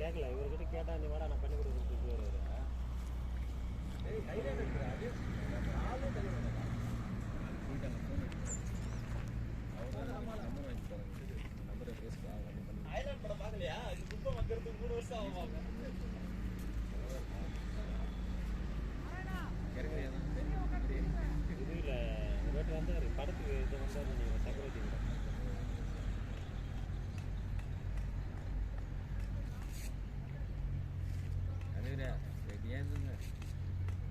கேட்கல, இவர்கிட்ட கேட்டா நீ வாடா நான் பண்ணி கொடுக்குறேன்னு வருவாரு. இதுல ரேட்டு வந்தாரு படத்துக்கு இது வந்தாரு நீங்க செக்யூரிட்டி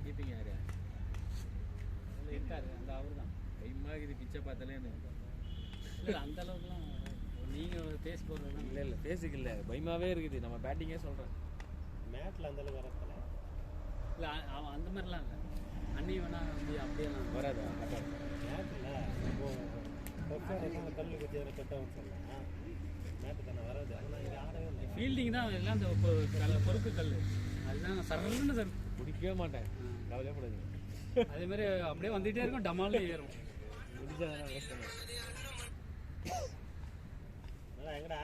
கீப்பிங் யாரு இருக்காரு அந்த அவரு தான் கைமாகுது பிச்சை பார்த்தாலே எனக்கு இல்லை அந்த அளவுக்குலாம் நீங்கள் பேசி போடுறது இல்லை இல்லை பேஸுக்கு இல்லை பயமாகவே இருக்குது. நம்ம பேட்டிங்கே சொல்கிறேன். மேட்டில் அந்த அளவுக்கு வரதில்ல. இல்லை அவன் அந்த மாதிரிலாம் இல்லை. அன்னி வேணா வந்து அப்படியெல்லாம் வராது. மேட்டில் இப்போ கல் கட்டி அதில் கட்டவும் சொல்லலாம். மேட்டு தானே வராது. ஆனால் இது ஆடவே இல்லை. ஃபீல்டிங் தான் எல்லாம் அந்த பொறுக்கு கல் அதுதான் சரணுன்னு சார் பிடிக்கவே மாட்டேன். கவலையே கூடாது. அதேமாதிரி அப்படியே வந்துகிட்டே இருக்கும், டமாலும் ஏறும். எங்கடா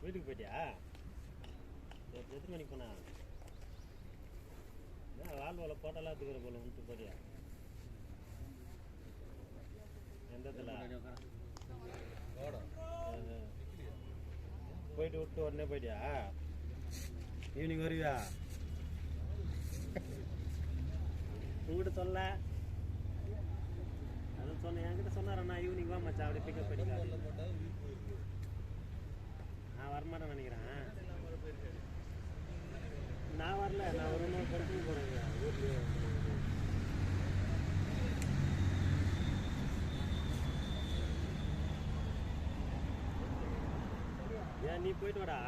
வீட்டுக்கு போயிட்டியா? எத்தனை மணிக்கு போனா? வாழ்வால போட்டெல்லாம் எடுத்துக்கிற போல விட்டு போறியா? எந்த இடத்துல போயிட்டு விட்டு உடனே போயிட்டியா? ஈவினிங் வருவியா? உங்ககிட்ட சொல்ல அதான் சொன்னேன். என்கிட்ட சொன்னாரண்ணா ஈவினிங் வா மச்சா அப்படி பிக்கப் பண்ணிக்கலாம். நான் வரமாட்டேன்னு நினைக்கிறேன். நான் வரல, நான் ஒரு நாள் படுத்து போறேங்க ஊர்லயே. ஏன் நீ போயிட்டு வாடா.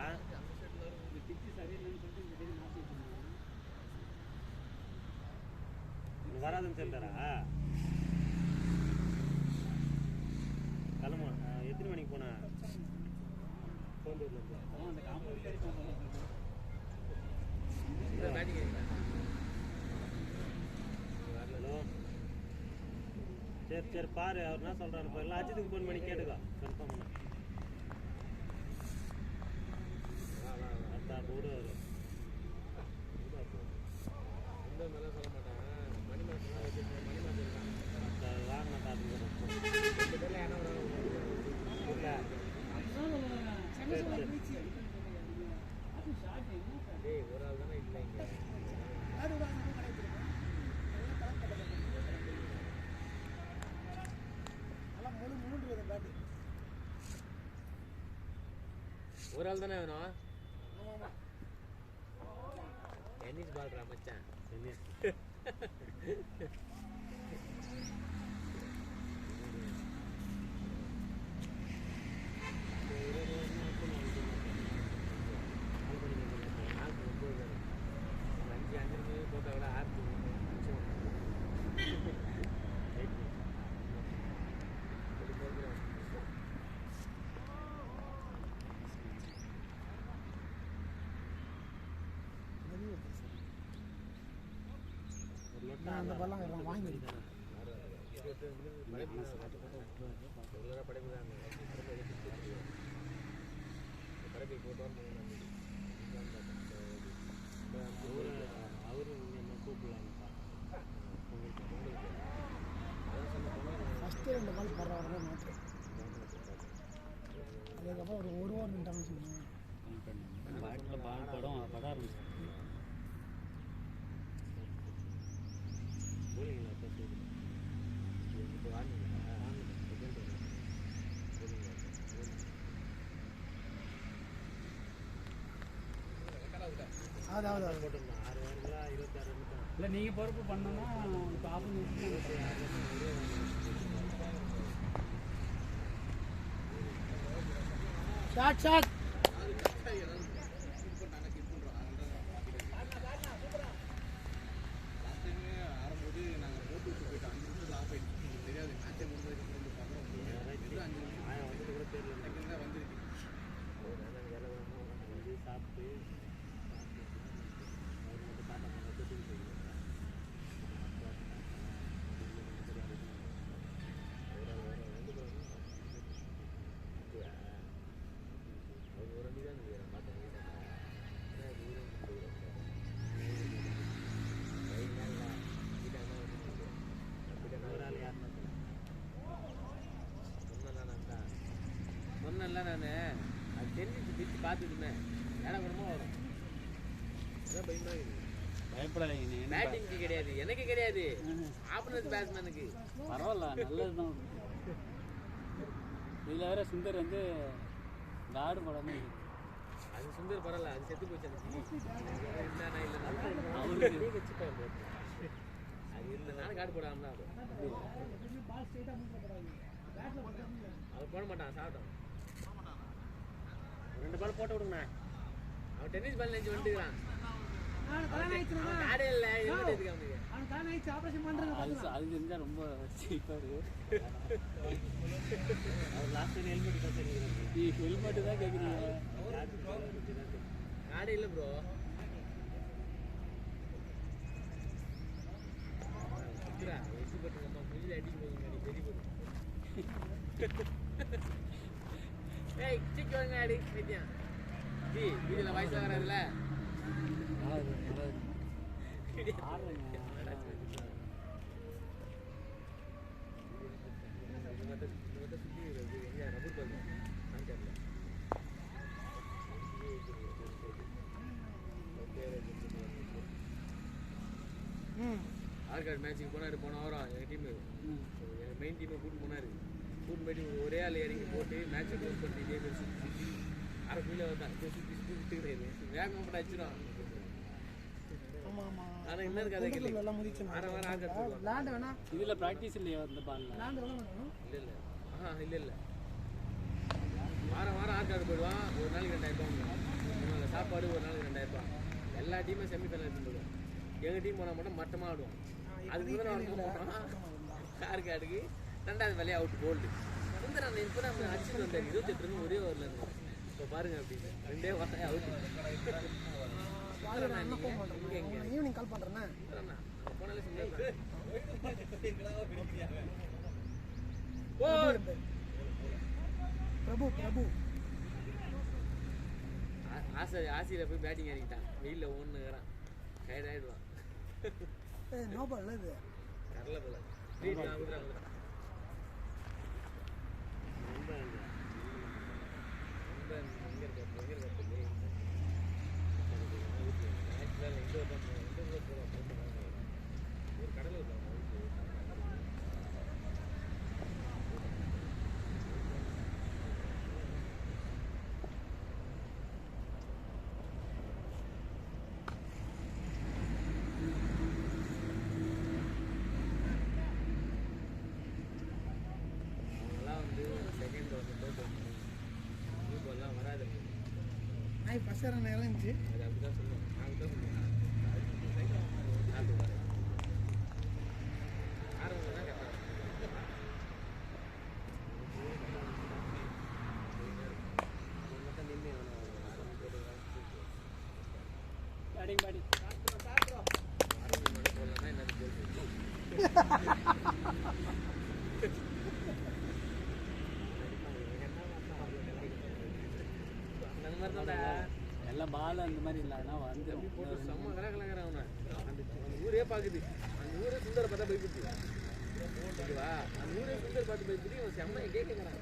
வராதுன்னு சொல்லிட்டாரா? கிளம்பா. எத்தனை மணிக்கு போனா? ஹலோ, சரி சரி பாரு அவர் என்ன சொல்றாரு. இப்போ எல்லாம் அஜித்துக்கு ஃபோன் பண்ணி கேட்டுக்கோ கன்ஃபார்ம் பண்ண. அதான் போடு அவர் சொல்ல மாட்டாங்க. ஒரு ஆள் தானே இல்லை இங்கே. ஒரு ஆள் தானே வேணும். டென்னிஸ் பால்ரா மச்சான். டென்னிஸ் அந்த பல்லாம் வாங்கி அவரு ஃபஸ்ட்டு 2 பால் பரவாயில்ல மாற்று. அதுக்கப்புறம் ஒரு ஓவர் நின்ட்டாங்கன்னு சொல்லுவாங்க. படம் ஆரம்பிச்சு அதாவது 6 வாரங்களா 26 இல்லை நீங்கள் பொறுப்பு பண்ணோன்னா இப்போ ஷாட் ஷாட் பார்த்ததுமே ஏடாகுறமா வரும். அதான் பயமா இருக்குது. பயப்படாதீங்க. பேட்டிங்க்கு கிடையாது, எனக்கு கிடையாது, ஆப்பனன்ட் பேட்ஸ்மேனுக்கு. பரவாயில்ல, நல்லது தான். இதில் வேற சுந்தர் வந்து காடு படமே அது சுந்தர் பரவாயில்ல, அது செத்து போச்சு. இல்லைனா அவருக்கு அது இல்லை, நானும் காடு போடாமல் தான் அவர் போட மாட்டான். சாப்பிட்டான் 2 பால் போட்டு விடுங்கண்ணா. அவன் டென்னிஸ் பால் நினைச்சு வந்துட்டுக்கிறான். காடே இல்லை, ஹெல்மெட் எதுக்கு அவனுக்கு? அது தெரிஞ்சால் ரொம்ப சீப்பாரு. அவர் லாஸ்ட் ஹெல்மெட் தான் சரி. ஹெல்மெட்டு தான் கேட்குறீங்க. காடே இல்லை ப்ரோ. வெசி பட்டு நம்ம முடியல அடிக்கும் போது பெரிய போது. ஏய் சிக்கி வாங்க அடி வைத்தியா ஜி வீடியோல வாய்ஸ் வராதுல. ஆர்காட் மேட்சுக்கு போனாரு போன வாரம். எங்கள் டீமு எங்கள் மெயின் டீமை கூட்டு போனார். கூட்டு போயிட்டு ஒரே ஆள் இறங்கி போட்டு மேட்சை க்ளோஸ் பண்ணிட்டு இதே மாதிரி சுற்றி சுற்றி அரை ஃபீல் தான் சுற்றி சுற்றி விட்டுக்கிறாரு. வேகமாக போட்டு அடிச்சிடும். ஆனால் என்ன இருக்கு அதை அரை வாரம் ஆர்காட் இதில் ப்ராக்டிஸ் இல்லையா இந்த பாலில்? இல்லை இல்லை இல்லை இல்லை வாரம் ஆர்காடு போயிடுவான். ஒரு நாளைக்கு 2000 ரூபா சாப்பாடு, ஒரு நாளைக்கு 2000 ரூபா. எல்லா டீமும் செமிஃபைனல் எடுத்து போடுவோம். எங்கள் டீம் போனால் மட்டும் மட்டமாக ஆடுவோம். அதுக்கு முதல்ல போனோம் ஆர்காடுக்கு 2வது வேலையை அவுட் கோல்டு. சுந்தரன் இப்போ நம்ம அடிச்சுட்டு வந்தார் 28 ரன் ஒரே ஓவரில் இருந்தோம். இப்போ பாருங்க அப்படின்னு 2 வாரம் அவுட். ஈவினிங் கால் பண்ணுறேண்ணே. போனாலே சுந்தர் பிரபு ஆசியில் போய் பேட்டிங் இறங்கிட்டான். வெயிலில் ஒன்றுங்கிறான், டயர்டாயிடுவான். நோ பால் இது கடலை போல நாய் பசங்க நேரம் இருந்துச்சு. அது அப்படிதான் சொல்லுவோம். நாங்கள் தான் சொல்லுவோம். ஆரம்பம் தான் கரெக்டாக பேட்டிங் பேட்டிங் ஆரம்பம் போடலன்னா என்னது போட்டு அந்த மாதிரி தான் எல்லாம் பால் அந்த மாதிரி இல்லை. ஆனால் வந்து போட்டு செம்ம கலக்கிறான் அவனை. அந்த ஊரே பார்க்குது. அந்த ஊரே சுந்தரை பார்த்தா பயப்படுது. ஓகேவா? அந்த ஊரே சுந்தர் பார்த்து பயப்படுது. இவன் செம்ம கேட்குறான்.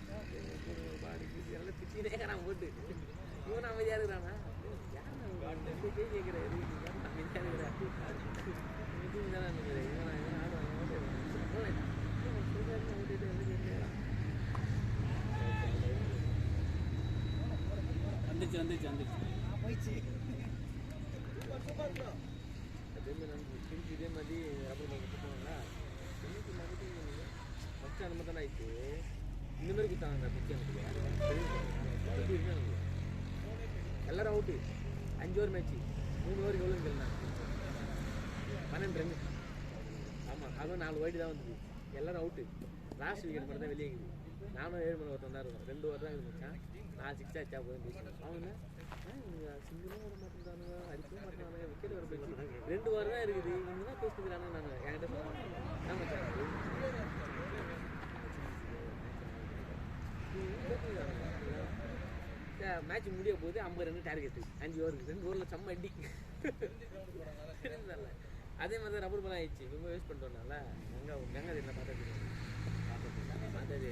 எல்லாம் திட்டினே இருக்கிறான் போட்டு. இவன் அமைதியாக இருக்கிறானா? யார் கேட்குறாரு? அமைதியாக இருக்கிறான். இது தானே நினைக்கிறேன். இவன் ஆடுவான். வந்துச்சு போயிடுச்சு. அதேமாதிரி நம்ம திருப்பி இதே மாதிரி ரப்பர் மேலே போவாங்களா? திருப்பி மாதிரி ஃபஸ்ட்டு அந்த மாதிரி தானே ஆயிடுச்சு. இந்த மாதிரி கொடுத்தாங்க பிச்சு எனக்கு எப்படி இருக்கு எனக்கு. எல்லாரும் அவுட்டு. 5 over match. 3 ஓவருக்கு எவ்வளோன்னு கேள்னா 12 ரன். ஆமாம், அதுவும் 4 வைடு தான் வந்தது. எல்லாரும் அவுட்டு. லாஸ்ட் விக்கெட் மட்டும் தான் வெளியே இருக்குது. நானும் 7 மணி ஒருத்தன் தான் இருக்கும். 2 ஓவர் தான் இது முடிச்சான். 4 6 ஆச்சா போதும் பேசி அவங்க சிங்கிளும் வர மாட்டேங்கிறானுங்க, அடிக்கவே மாட்டேங்கிறானுங்க, விக்கெட் வர போயிடுச்சு. 2 ஓவர் தான் இருக்குது. இவங்க தான் பேசிக்கிறானுங்க. நான் என்கிட்ட மேட்ச் முடிய போது 50 ரன் டார்கெட்டு. 5 ஓவருக்கு 2 ஓவரில் செம்ம அடி. அதே மாதிரி தான் ரப்பர் பால் ஆயிடுச்சு. ரொம்ப வேஸ்ட் பண்ணிட்டோம்னால கங்கா என்ன பார்த்தது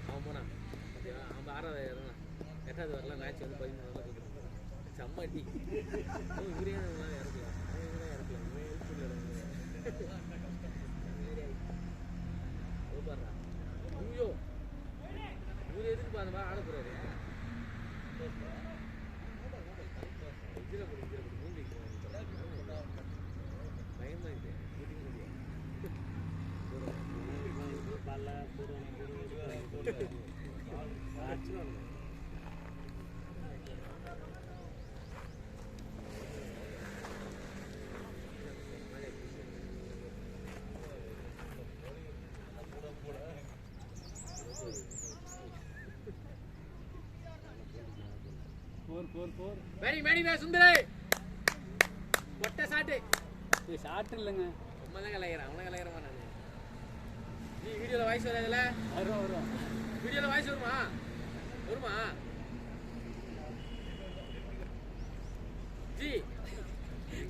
அவன் போனான். அவன் 6வது 8வது வரலாம். மேட்ச் வந்து 13 ஓவரில் கொடுக்குறான். செம்ம அடி இவரே இறக்கலாம் இறக்கலாம் பாடுறா ஐயோ இவரு எதுக்கு அந்த மாதிரி ஆட போறாரு இதில் போடு மூஞ்சி பயமா இருக்கு போர் மேடி சுந்தரே ஒட்ட சாட்டு ஷார்ட் இல்லைங்க ரொம்ப தான் கலைகிறேன் அவனை கலைகிறமா நான் நீ வீடியோவில் வாய்ஸ் வராதுல்ல வரும் வீடியோவில் வாய்ஸ் வருமா ஜி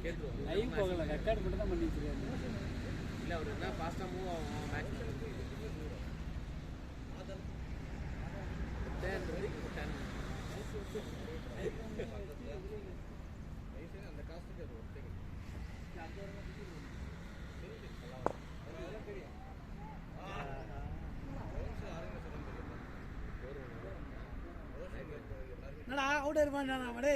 கேட்டுருவோம் லைவ் போகல ரெக்கார்ட் மட்டும் தான் பண்ணிட்டு இருக்காரு இல்லை அவர் என்ன ஃபாஸ்ட்டாக மூவ் ஆகும் மேட்ச் அந்த காசுக்கு அது ஒருத்தங்க என்னடா அவுட் இருப்பான் அவடே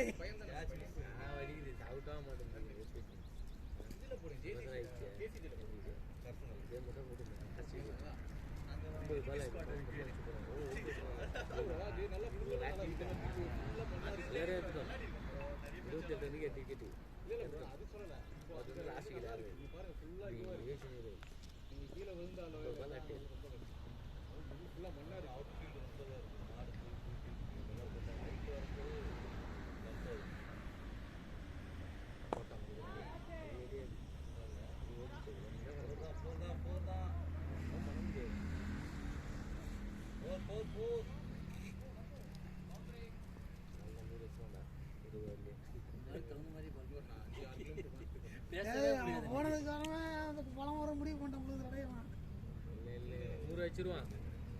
கீழே விழுந்தாலும் மண்ணாடி போனதுக்கு அந்த பழம் வர முடிவு பண்ணிட்டோம் இல்லை 100 வச்சிருவான்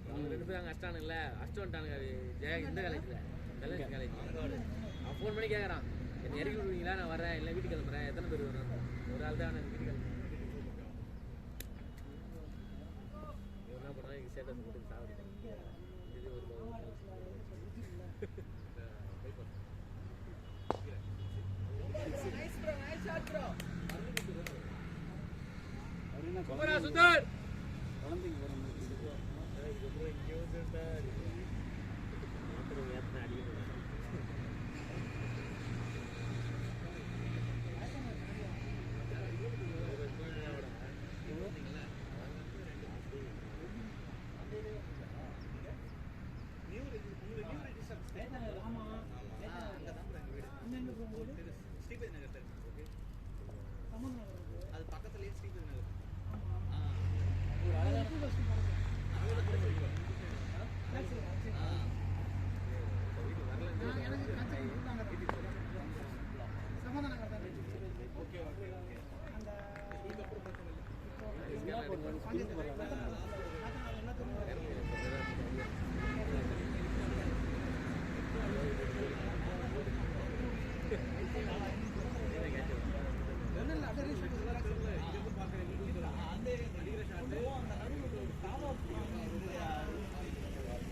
அவங்க 2 பேரும் அங்கே அஷ்டானுங்கள அஷ்டம் வந்துட்டானுங்க அது ஜெய இந்த காலேஜ் அவன் ஃபோன் பண்ணி கேட்குறான் என்னை இறக்கி விடுவீங்களா நான் வரேன் இல்லை வீட்டுக்கு கிளம்புறேன் எத்தனை பேர் வரணும் ஒரு ஆள் தான் வீட்டுக்கு கிளம்புறேன் என்ன பண்ணா எங்கள் ஸ்டேட்டஸ் போட்டு சாப்பிடுங்க இது ஒரு சுந்தர் குழந்தைங்க வரும் அது பக்கத்துலயே ஸ்ரீபதி நகர்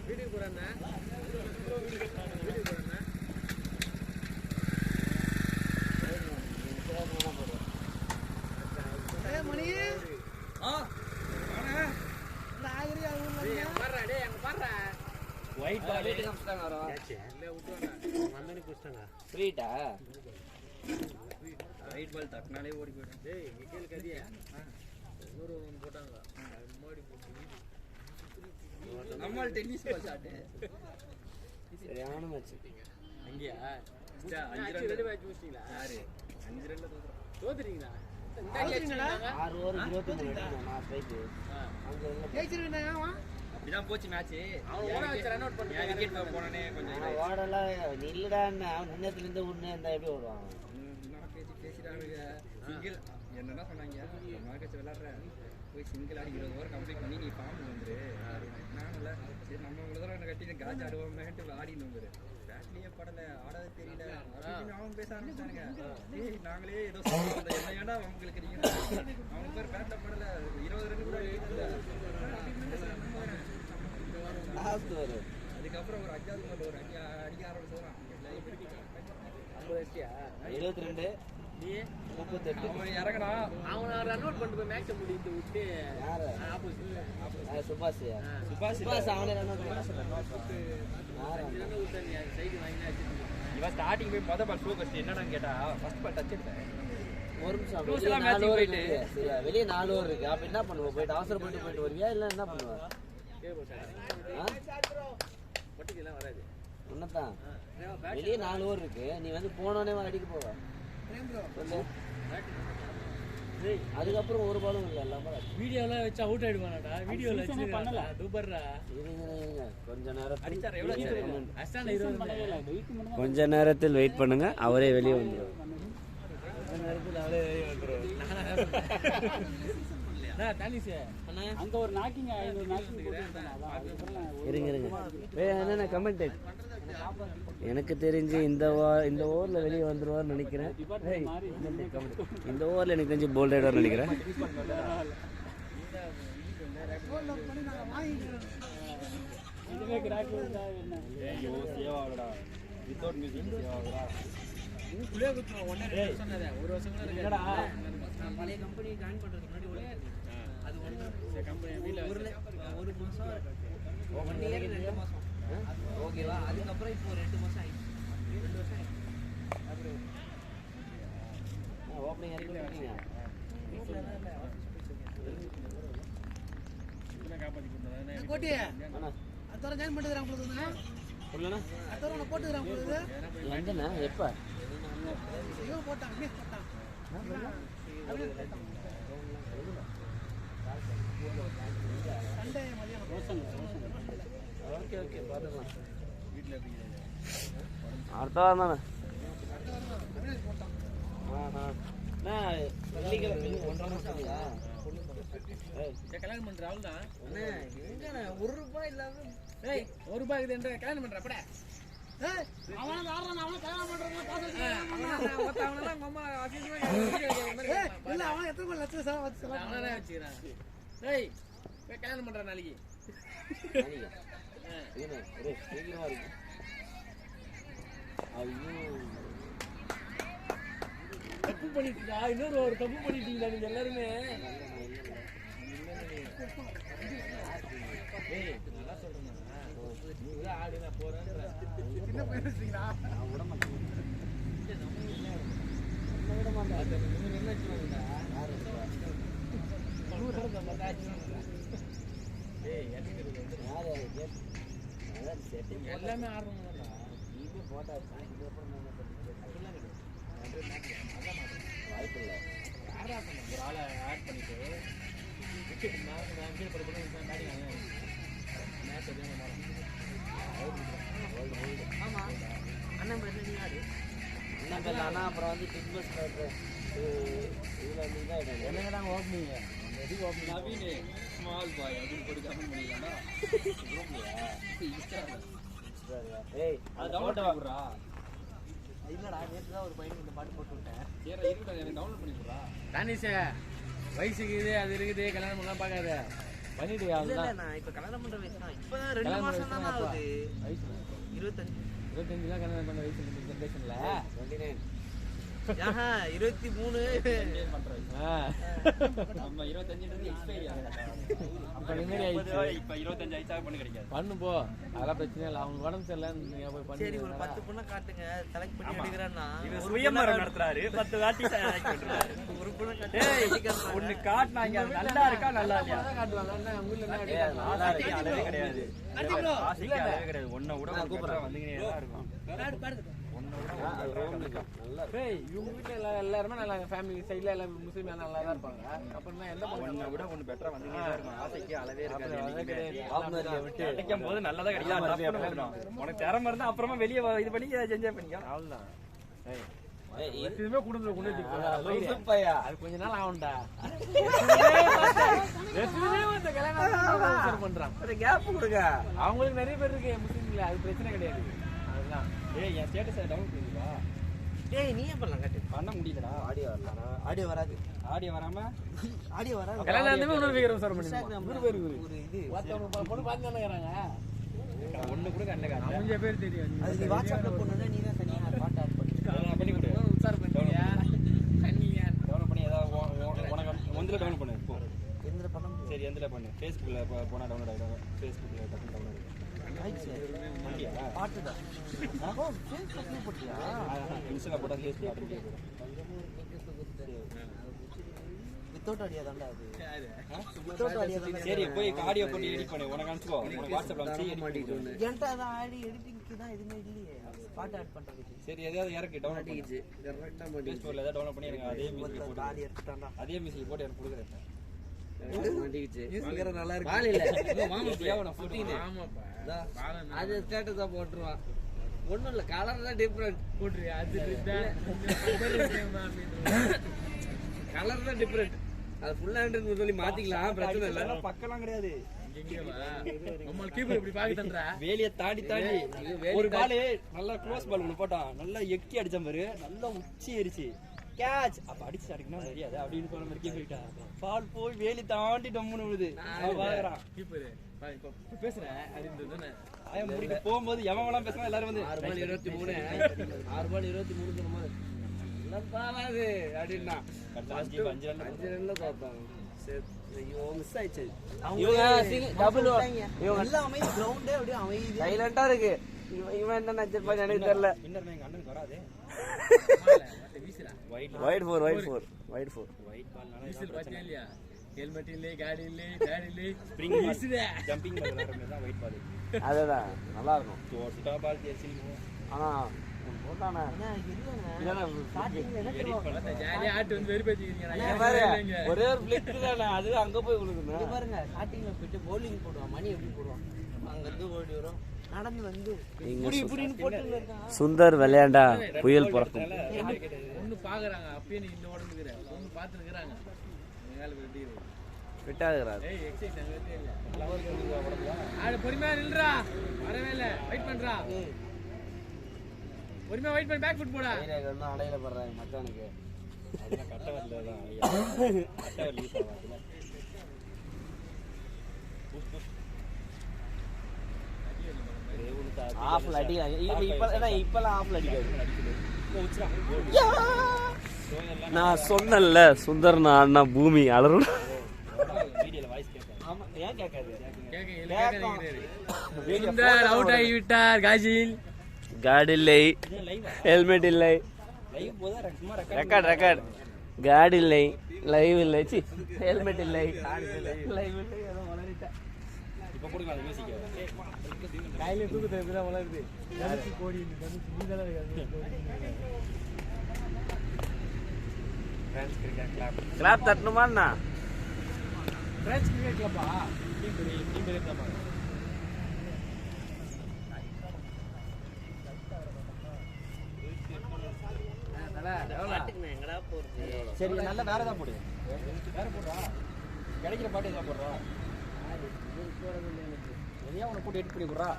வீட்டுக்கு போறேன்னா மணி ஒயிட் பால் இல்லை விட்டுவாங்க ஃப்ரீட்டா ரைட் பால் தட்டினாலே ஓடி போயிடும். டேய் இங்கே கேளு கதியா இன்னொரு ஒன்று போட்டாங்க மாடி போட்டு நம்மால் டென்னிஸ் பால் ஷாட்டு சரியான மேட்ச் அங்கேயா அஞ்சு ரெண்டு மேட்ச் முடிச்சிட்டீங்களா யாரு 5 ரன்ல தோத்துட்டீங்களா ஆறு ஓவர் 23 அடிக்கணும் நான் ஸ்ட்ரைக்கு அங்கே அப்படிதான் போச்சு மேட்ச். அவன் ஓட வச்சு ரன் அவுட் பண்ணி விக்கெட் போனனே கொஞ்சம் ஓடலாம் இல்லடான்னு முன்னேத்துலேருந்து ஒன்று இருந்தால் எப்படி ஓடுவாங்க பேசிட்டானுங்க சிங்கிள் என்னன்னா சொன்னாங்க மார்க்கெட் விளையாடுற போய் சிங்கிள் ஆடி 20 ஓவர் கம்ப்ளீட் பண்ணி நீ ஃபார்ம் வந்துரு நானும் இல்லை சரி நம்ம இவ்வளோ தூரம் கட்டி காஜ் ஆடுவோமேன்ட்டு ஆடின்னு வந்துரு பேட்லேயே படல ஆடாது தெரியல அப்படின்னு அவங்க பேச ஆரம்பிச்சானுங்க ஏய் நாங்களே ஏதோ சொல்லுவோம் என்ன ஏன்னா அவங்களுக்கு இருக்கீங்க அவங்க பேர் பேட்டில் படல 20 ரன் கூட எழுதல அதுக்கப்புறம் ஒரு 5வது மட்டும் ஒரு அடிக்க ஆரம்பிச்சதான் 22 38 அவன் இறங்கடா அவனை ரன் அவுட் பண்ணிட்டு போய் மேட்சை முடிட்டு விட்டு சுபாஷ் சுபாஷ் அவனே ரன் அவுட் சைடு வாங்கி வச்சுட்டு இவன் ஸ்டார்டிங் போய் மொதல் பால் ஸ்லோ கஸ்ட் என்னன்னு கேட்டா ஃபர்ஸ்ட் பால் டச் எடுத்தேன் ஒரு நிமிஷம் Close வெளியே எல்லாம் 4 ஓவர் matching இருக்கு சரியா வெளியே 4 ஓவர் இருக்கு அப்ப என்ன பண்ணுவ போயிட்டு அவசரப்பட்டு வருவியா இல்ல என்ன பண்ணுவ பட்டுக்கெல்லாம் வராது ஒன்னதான் வெளியே 4 ஓவர் இருக்கு நீ வந்து போனோடனே அடிக்க போவ சொல்லு அதுக்கப்புறம் ஒரு பாலும் இல்லை எல்லாம் வீடியோலாம் வச்சு அவுட் ஆயிடுவானடா வீடியோல வச்சு பண்ணல சூப்பர்ரா இருங்க கொஞ்ச நேரத்தில் அடிச்சார் எவ்வளோ அஸ்டான 20 கொஞ்ச நேரத்தில் வெயிட் பண்ணுங்க அவரே வெளியே வந்துடும் அங்க ஒரு நாக்கிங் 500 நாக்கிங் இருங்க என்னென்ன கமெண்ட் எனக்கு தெரிஞ்சு இந்த ஓவர்ல வெளியே வந்துருவார்னு நினைக்கிறேன் இந்த ஓவர்ல எனக்கு தெரிஞ்சு போல்ட் ஆயிடுவார்னு நினைக்கிறேன் இதுவே கிராக் என்ன ஐயோ சேவ் ஆகுடா வித்தவுட் மியூசிக் சேவ் ஆகுடா உள்ளே குத்து 1 வருஷம் சொன்னதே ஒரு வருஷம் கூட இல்லடா நான் பழைய கம்பெனி ஜாயின் பண்றதுக்கு முன்னாடி அது ஒண்ணு கம்பெனி வீட்ல ஒரு மாசம் 1 இயர் 2 மாசம் ஓகேவா அதுக்கப்புறம் இப்போ 2 மாசம் ஆயிடுச்சு 2 வருஷம் ஆயிடுச்சு அப்புறம் ஓப்பனிங் இறக்கி விட்டீங்க கோட்டி அத்தோட ஜாயின் பண்ணிட்டுறான் உங்களுக்கு சொல்லண்ணா அத்தோட உன்னை போட்டுக்கிறான் உங்களுக்கு எங்கண்ணா எப்போ இவன் போட்டான் அட்லீஸ்ட் போட்டான் சண்டே மதியானம் ஓகே பார்த்துக்கலாம் அடுத்த வாரம் தானே வெள்ளிக்கிழமை 1.5 மாசம் இல்லையா கல்யாணம் பண்ற ஆள் தான் ஒரு ரூபாய் இல்லாம ஏய் ஒரு ரூபாய் இது கல்யாணம் பண்ற அப்படா ஏய் அவன் ஆடுறான் அவன் கல்யாணம் பண்றவங்க பாத்துட்டு அவனெல்லாம் அம்மா ஆபீஸ்ல இல்ல அவன் எத்தனை லட்சம் செலவு வச்சு செலவு அவனே வச்சுக்கிறான் ஏய் போய் கல்யாணம் பண்ற நாளைக்கு சீக்கிரமா இருக்கு ஐயோ தப்பு பண்ணிட்டீங்க இன்னொரு ஒரு தப்பு பண்ணிட்டீங்களா நீங்க எல்லாருமே ஏய் நல்லா சொல்றேன் நீ கூட ஆடு நான் போறேன்ற என்ன பையன் வச்சுக்கிறா நான் விட மாட்டேன் எல்லாமே ஆடுறோம் வாய்ப்பு இல்லை ஒரு ஆளை ஆட் பண்ணிட்டு ஆமா அண்ணன் பேர் ஆடு அண்ணன் பேர் அண்ணா அப்புறம் வந்து பிக் பஸ் இதில் நீ தான் இடம் என்னங்க தான் ஓப்பனிங்க நவீன் ஸ்மால் பாய் அப்படின்னு போட்டு கமெண்ட் பண்ணிக்கலாம்டா ஏய் அது டவுன்லோட் ஆகுறா இல்லடா நேற்று தான் ஒரு பையனுக்கு இந்த பாட்டு போட்டு விட்டேன் ஏறா இருக்கடா எனக்கு டவுன்லோட் பண்ணி கொடுறா தானிஷே வயசுக்கு இது அது இருக்குது கல்யாணம் பண்ணலாம் பார்க்காத பண்ணிட்டு இல்லை நான் இப்போ கல்யாணம் பண்ணுற வயசு தான் இப்போ 2 மாதம் தான் ஆகுது வயசு 25 தான் கல்யாணம் பண்ண வயசு இந்த ஜென்ரேஷன்ல 29 ஆஹா 23 நம்ம 25 எக்ஸ்பைரி அப்ப நிம்மதி ஆயிடுச்சு இப்ப 25 ஆயிச்சா பண்ண கிடைக்காது பண்ணு போ அதெல்லாம் பிரச்சனை இல்லை அவங்க உடம்பு சரியில்லைன்னு நீங்க போய் பண்ணி சரி ஒரு 10 பொண்ணை காட்டுங்க செலக்ட் பண்ணி எடுக்கிறேன்னா இவர் சுயமரம் நடத்துறாரு 10 வாட்டி செலக்ட் பண்றாரு ஒரு பொண்ணை டேய் ஒன்னு காட்னாங்க நல்லா இருக்கா நல்லா இல்லையா காட்டுவாங்க என்ன உங்க ஊர்ல என்ன ஆசைக்கு அளவே கிடையாது ஆசைக்கு அளவே கிடையாது ஒன்ன விட கூப்பிடுறா வந்துங்கனே தான் இருக்கும் பாடு பாடு நல்லா டேய் இவங்க வீட்ல எல்லாரும் நல்லா ஃபேமிலி சைடுல எல்லாம் முஸ்லிம் நல்லா தான் இருப்பாங்க அப்புறம் என்ன ஒன்ன விட ஒன்னு பெட்டரா வந்துங்கனே தான் இருக்கும் ஆசைக்கு அளவே இருக்காது ஆப்னர்ல விட்டு கிடைக்கும் போது நல்லதா கிடைக்கும் உனக்கு திறமை இருந்தா அப்புறமா வெளியே இது பண்ணி என்ஜாய் பண்ணிக்கலாம் அவ்வளவுதான் ஏய் எதுவுமே குடும்பத்தில் கொண்டு பையா அது கொஞ்ச நாள் ஆகும்டா. பண்றான் கேப் கொடுங்க. அவங்களுக்கு நிறைய பேர் இருக்கு முஸ்லீம்ல, அது பிரச்சனை கிடையாது. அதுதான் ஏய் என் ஸ்டேட்டஸை டவுன்லோட் பண்ணிடுவா. டேய் நீயே பண்ணலாம் கட்டு. பண்ண முடியலடா. ஆடியோ வரலாம். ஆடியோ வராது. ஆடியோ வராம ஆடியோ வராது. கல்யாணம் இன்னொரு பேர் சார் பண்ணி ஒரு இது பொண்ணு பார்த்து தானேங்கிறாங்க. ஒண்ணு கூட கண்ண காட்ட. கொஞ்சம் பேர் தெரியும். அது நீ வாட்ஸ்அப்ல போனோம்னா நீ தான் தனியா பாட்டு ஆட் பண்ணி. நான் பண்ணி கொடு. உற்சார் பண்ணியா கண்ணியா டவுன்லோட் பண்ணி ஏதாவது உனக்கு ஒன்றில் டவுன்லோட் பண்ணு இப்போ. எந்திர பண்ண முடியும். சரி எந்தில் பண்ணு. ஃபேஸ்புக்கில் போனால் டவுன்லோட் ஆகிடும். ஃபேஸ்புக்கில் டக்குனு டவுன்லோட் ஆகிடும். பண்ணியா? பாட்டு தான். ஓ ஃபேஸ்புக்ல போட்டியா? இன்ஸ்டாவில் போட்டால் ஃபேஸ்புக் ஆட்டோமேட்டிக்காக போயிடும். வித்தவுட் ஆடியோ தான்டா அது. வித்தவுட் ஆடியோ தான். சரி போய் ஆடியோ போட்டு எடிட் பண்ணு. உனக்கு அனுப்பிச்சுக்கோ. உனக்கு வாட்ஸ்அப்பில் அனுப்பிச்சு எடிட் பண்ணிட்டு. என்கிட்ட அதான் ஆடி எடிட்டிங்க்கு தான் எதுவுமே இல்லையே. பாட்டு ஆட் பண்றதுக்கு. சரி எதாவது இறக்கு டவுன்லோட் பண்ணி கரெக்ட்டா ப்ளே ஸ்டோரில் ஏதாவது டவுன்லோட் பண்ணி எனக்கு அதே மியூசிக் போட்டு ஆடி எடுத்துட்டான்டா. அதே மியூசிக் போட்டு எனக்கு கொடுக்குறேன். நல்லா இருக்கு. வால் இல்ல அது ஸ்டேட்டஸா போட்டுருவான். ஒண்ணும் இல்ல கலர் தான் டிஃபரெண்ட். போட்டுறியா? அது கலர் தான் டிஃபரெண்ட். அது ஃபுல் ஹேண்ட்னு சொல்லி மாத்திக்கலாம், பிரச்சனை இல்ல. பக்கலாம் கிடையாது. கீப்பர் இப்படி பாக்குறா. வேலியை தாண்டி தாண்டி ஒரு பால் நல்லா க்ளோஸ் பால் ஒன்று போட்டான். நல்லா எக்கி அடிச்ச மாதிரி நல்லா உச்சி எரிச்சு கேட்ச். அப்ப அடிச்சு அடிக்கணும் தெரியாது அப்படின்னு சொல்ல மாதிரி கீப்பர் பால் போய் வேலி தாண்டி டம்முன்னு விழுது. பாக்குறான் கீப்பர் பேசுறேன் அப்படின்னு ஆயா முடிக்க போகும்போது எவன் பேசுனா எல்லாரும் வந்து 6 பால் 23 சொன்ன பாலாது அப்படின்னா 5 ரன் 5 ரன்ல தோத்தாங்க. ஐயோ மிஸ் ஆயிடுச்சு. இவங்க டபுள் இவங்க எல்லாமே கிரவுண்டே அப்படியே அமைதி சைலண்டா இருக்கு. இவன் என்ன நினைச்சிருப்பான்னு எனக்கு தெரியல. இன்னர் எங்க அண்ணனுக்கு வராது. வைட் 4 வைட் 4 ஒயிட் பால்னால வீசல் பாத்தியா இல்லையா? ஹெல்மெட் இல்ல, காடி இல்ல, பேட் இல்ல, ஸ்ப்ரிங் ஜம்பிங் பால் விளையாடுறது தான் ஒயிட் பால். அதேதான் நல்லா இருக்கும். தோட்டா பால் தேசிங்க. ஆனா போட்டானே ஜாலியா ஆட்டு வந்து வெறுப்பேத்திக்கிறீங்க. ஒரே ஒரு பிளிக் தானே, அது அங்க போய் விழுகுது. பாருங்க ஸ்டார்டிங்ல போயிட்டு bowling போடுவான். மணி எப்படி போடுவான்? அங்க இருந்து ஓடி வரும், நடந்து வந்து இப்படி இப்படின்னு போட்டு இருக்கான். சுந்தர் விளையாண்டா புயல் பிறக்கும். ஒண்ணு பாக்குறாங்க அப்பயே நீ இந்த உடம்புக்குற ஒண்ணு பாத்து இருக்காங்க. விட்டாதுறாரு. ஏய் எக்ஸைட் அங்க வெட்டே இல்ல. ஆடு பொறுமையா நில்றா. வரவே இல்ல. வெயிட் பண்றா. பொறுமையா வெயிட் பண்ணி பேக் ஃபுட் போடா. ஏரியாக்கு வந்து அடையில பண்றாங்க மச்சானுக்கு. அதெல்லாம் கட்ட வரல தான். கட்ட வரல யூஸ் ஆகாதுல. ஆஃப்ல அடிக்காங்க. இப்பலாம் ஆஃப்ல அடிக்காது. நான் சொன்னேன்ல சுந்தர் அண்ணா பூமி அலறும். வீடியோல வாய்ஸ் கேட்காது. ஆமா ஏன் கேட்காது? சுந்தர் அவுட் ஆகி விட்டார். காஜில் கார்டு இல்லை, ஹெல்மெட் இல்லை, லைவ் போதா சும்மா ரெக்கார்ட் கார்டு இல்லை, லைவ் இல்லை, ஹெல்மெட் இல்லை, லைவ் இல்லை. ஏதோ வளரிட்டேன். இப்போ கொடுங்க அந்த மியூசிக். கையில தூக்குது இப்பதான் வளருது. கோடி கிளாப் தட்டணுமா? பிரெஞ்ச் கிரிக்கெட் கிளப்பா? டீம் பேர் கிளப்பா? சரி நல்ல வேற ஏதாவது போடு. வேற போடுறா. கிடைக்கிற பாட்டு ஏதாவது போடுறா. எதையா உனக்கு போட்டு எடிட் பண்ணி கொடுறா.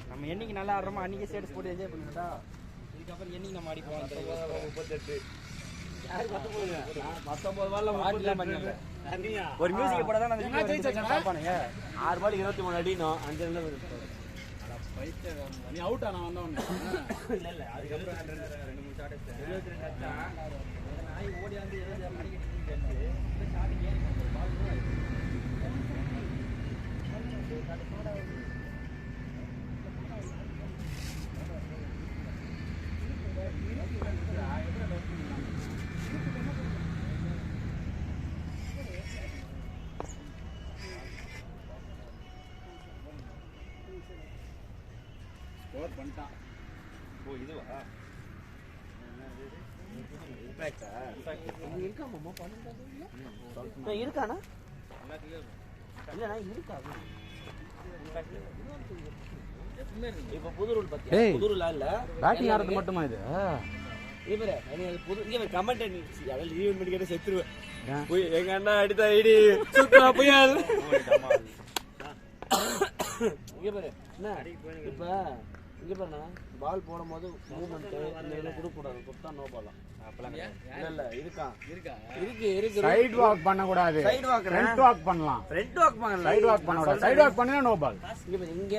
நம்ம என்னைக்கு நல்லா ஆடுறோமோ அன்னைக்கு ஸ்டேட்டஸ் போட்டு என்ஜாய் பண்ணிட்டா. இதுக்கப்புறம் என்னைக்கு நம்ம அடிப்போம். 38 ஒரு மியூசிக் போட தான் அந்த பாப்பானுங்க. 6 பால் 23 அடினோம். 5 ரன்ல நீ அவுட் ஆனா வந்தவனே இல்ல இல்ல அதுக்கப்புறம் 2 3 ஷாட் 72 அடிச்சா நாய் ஓடி வந்து ஏதோ அடிக்கிட்டு இருக்கு. இந்த ஷாட் ஏறி பால் ஸ்கோர் பண்ணிட்டான். ஓ இதுவா இம்பாக்டா? இருக்காமா இருக்கானா? இல்லண்ணா இருக்காது. இப்ப புது ரூல் பத்தியா? புது ரூலா இல்ல பேட்டிங் ஆடுறது மட்டுமா இது? இங்க பாரு எனக்கு புது இங்க பாரு கமெண்ட் அதெல்லாம் லீவ் பண்ணி கேட்டு செத்துருவேன் போய் எங்க அண்ணா அடித்தா ஐடி சுத்தா புயல் இங்க பாரு என்ன இப்ப இங்க பாருண்ணா பால் போடும் போது மூவ்மெண்ட் இந்த கொடுக்கூடாது கொடுத்தா நோ பாலாம் இல்ல இருக்கா இருக்கு சைடு வாக் பண்ண கூடாது. சைடு வாக் ஃப்ரண்ட் வாக் பண்ணலாம். ஃப்ரண்ட் வாக் பண்ணலாம். சைடு வாக் பண்ண கூடாது. சைடு வாக் பண்ணா நோ பால். இங்க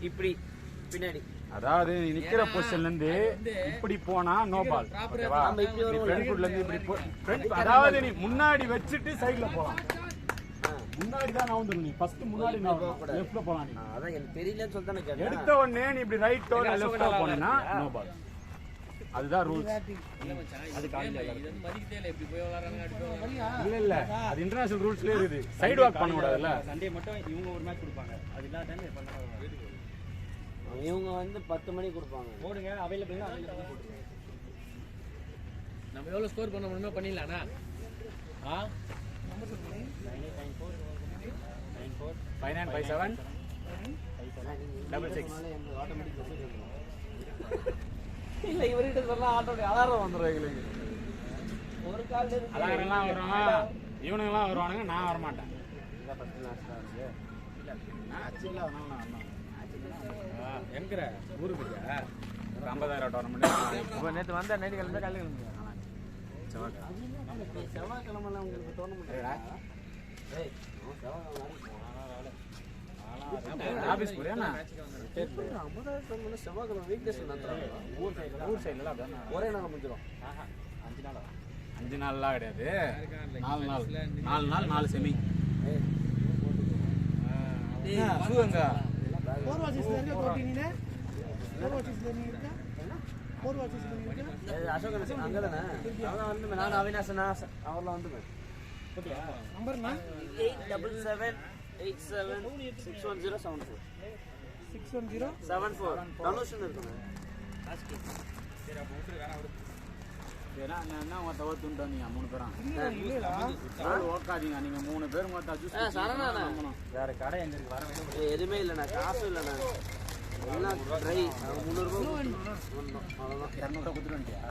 இப்படி பின்னாடி அதாவது நீ நிக்கிற பொசிஷன்ல இருந்து இப்படி போனா நோ பால். ஓகேவா? நம்ம இப்படி நீ வருவோம். ஃப்ரண்ட் ஃபுட்ல இருந்து இப்படி ஃப்ரண்ட் அதாவது நீ முன்னாடி வச்சிட்டு சைடுல போலாம். முன்னாடி தான் நவுந்துரும். நீ ஃபர்ஸ்ட் முன்னாடி லெஃப்ட்ல போலாம் நீ. அதான் எனக்கு தெரியலன்னு சொல்லிட்டு நான் கேட்டேன். எடுத்த உடனே நீ இப்படி ரைட்டோ இல்ல லெஃப்ட்டோ போனா நோ பால். அதுதான் ரூல்ஸ். அது காலையில இது வந்து மதிக்கதே இல்ல இப்படி போய் விளையாடுறாங்க அடி போய் விளையாடுறாங்க. இல்ல அது இன்டர்நேஷனல் ரூல்ஸ்லயே இருக்குது. சைடு வாக் பண்ண கூடாதுல்ல. சண்டே மட்டும் இவங்க ஒரு மேட்ச் கொடுப்பாங்க. அது இல்லாத டைம் பண்ணாங்க. இவங்க வந்து 10 மணிக்கு கொடுப்பாங்க. போடுங்க அவைலபிள்னா அவைலபிள் போடுங்க. நம்ம எவ்வளவு ஸ்கோர் பண்ண முடியுமோ பண்ணிடலாம்னா ஆ நம்பர் சொல்லுங்க. 9894 5957 66 ஆட்டோமேட்டிக் மெசேஜ் வந்துரும். இல்ல இவர்கிட்ட சொன்னா ஆட்டோமேட்டிக் அலாரம் வந்துரும் எங்களுக்கு. ஒரு கால் இருக்கு. அலாரம்லாம் வரும். இவனுங்கலாம் வருவானுங்க, நான் வர மாட்டேன். இந்த ஃபர்ஸ்ட் லாஸ்டா இருக்கு. மேட்ச் இல்ல அதனால நான் வரணும். எங்கற ஊரு போய்யா ஒரு 50000 டோர்னமெண்ட். இப்போ நேத்து வந்த நைட் கிளம்பி காலையில கிளம்பி செவ்வாய்க்கிழமை உங்களுக்கு டோர்னமெண்ட் ஏய் ஆபீஸ் போறியா நான்? செவ்வாய்க்கிழமை வீக்டேஸ் நடத்துறாங்க. ஊர் சைடுல அதான் ஒரே நாள் முடிஞ்சிடும். 5 நாளா 5 நாள்லாம் கிடையாது. 4 நாள் 4 செமி. சூங்க அசோகன் அங்கதானே அவன் வந்து நான் அவினாசனா அவர்லாம் வந்து நம்பர்னா 878767061074 610 74 தனுஷன் இருக்குங்க. ஏன்னா என்ன மொத்த ஓத்துட்டு வந்தீங்க 3 பேரும். ஓக்காதீங்க நீங்க 3 பேர் மொத்த ஜூஸ் சரணாண்ணா வேற கடை எங்க இருக்கு வர வேணும். எதுவுமே இல்லைண்ணா காசும் இல்லைண்ணா எல்லாம் ட்ரை 300 ரூபாய் அவ்வளோதான் 200 கொடுத்துட்டு வந்துட்டியா?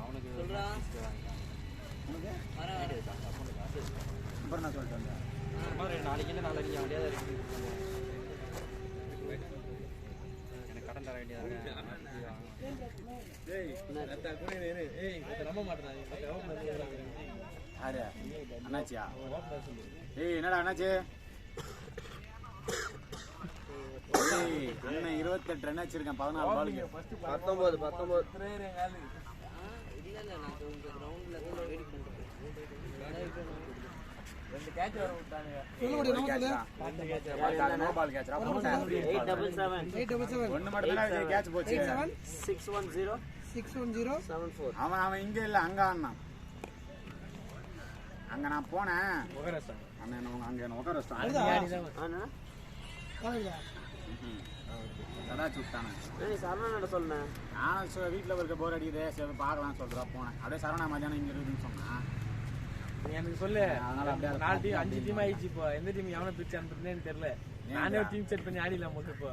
அவனுக்கு அப்புறம் நான் சொல்லிட்டு வந்தேன். நாளைக்கு இல்லை நாளைக்கு அவன் முடியாத இருக்கு. எனக்கு கடன் தர வேண்டியதாக நம்ப மாட்டேன் யாரு அண்ணாச்சியா? ஏய் என்னடா அண்ணாச்சி? ஏய் அண்ணன் 28 ரன் அடிச்சிருக்கேன் 14 பாலுக்கு. 19 இல்ல நான் உங்க கிரவுண்ட்ல வெயிட் பண்றேன். 2 கேட்ச் வர விட்டானுங்க. No ball catch. 877 ஒன்னு மட்டும் தான் கேட்ச் போச்சு. 610 610 74 அவன் இங்க இல்ல அங்க ஆடுனான். அங்க நான் போனேன். அண்ணன் அங்க என்ன உட்கார வச்சான். ஆனா அதான் சுட்டானே. ஏய் சரணாண்ணா சொன்னேன். நான் வீட்டில் இருக்க போர் அடிக்குது சரி பார்க்கலாம்னு சொல்றா போனேன். அப்படியே சரணா மதியானம் இங்க இருக்குன்னு சொன்னேன். எனக்கு சொல்லு அதனால அப்படியே 4 டீம் 5 டீம் ஆயிடுச்சு. இப்போ எந்த டீம் எவனை பிரிச்சு அனுப்புறதுன்னு எனக்கு தெரியல. நானே ஒரு டீம் செட் பண்ணி ஆடிடலாம் போது. இப்போ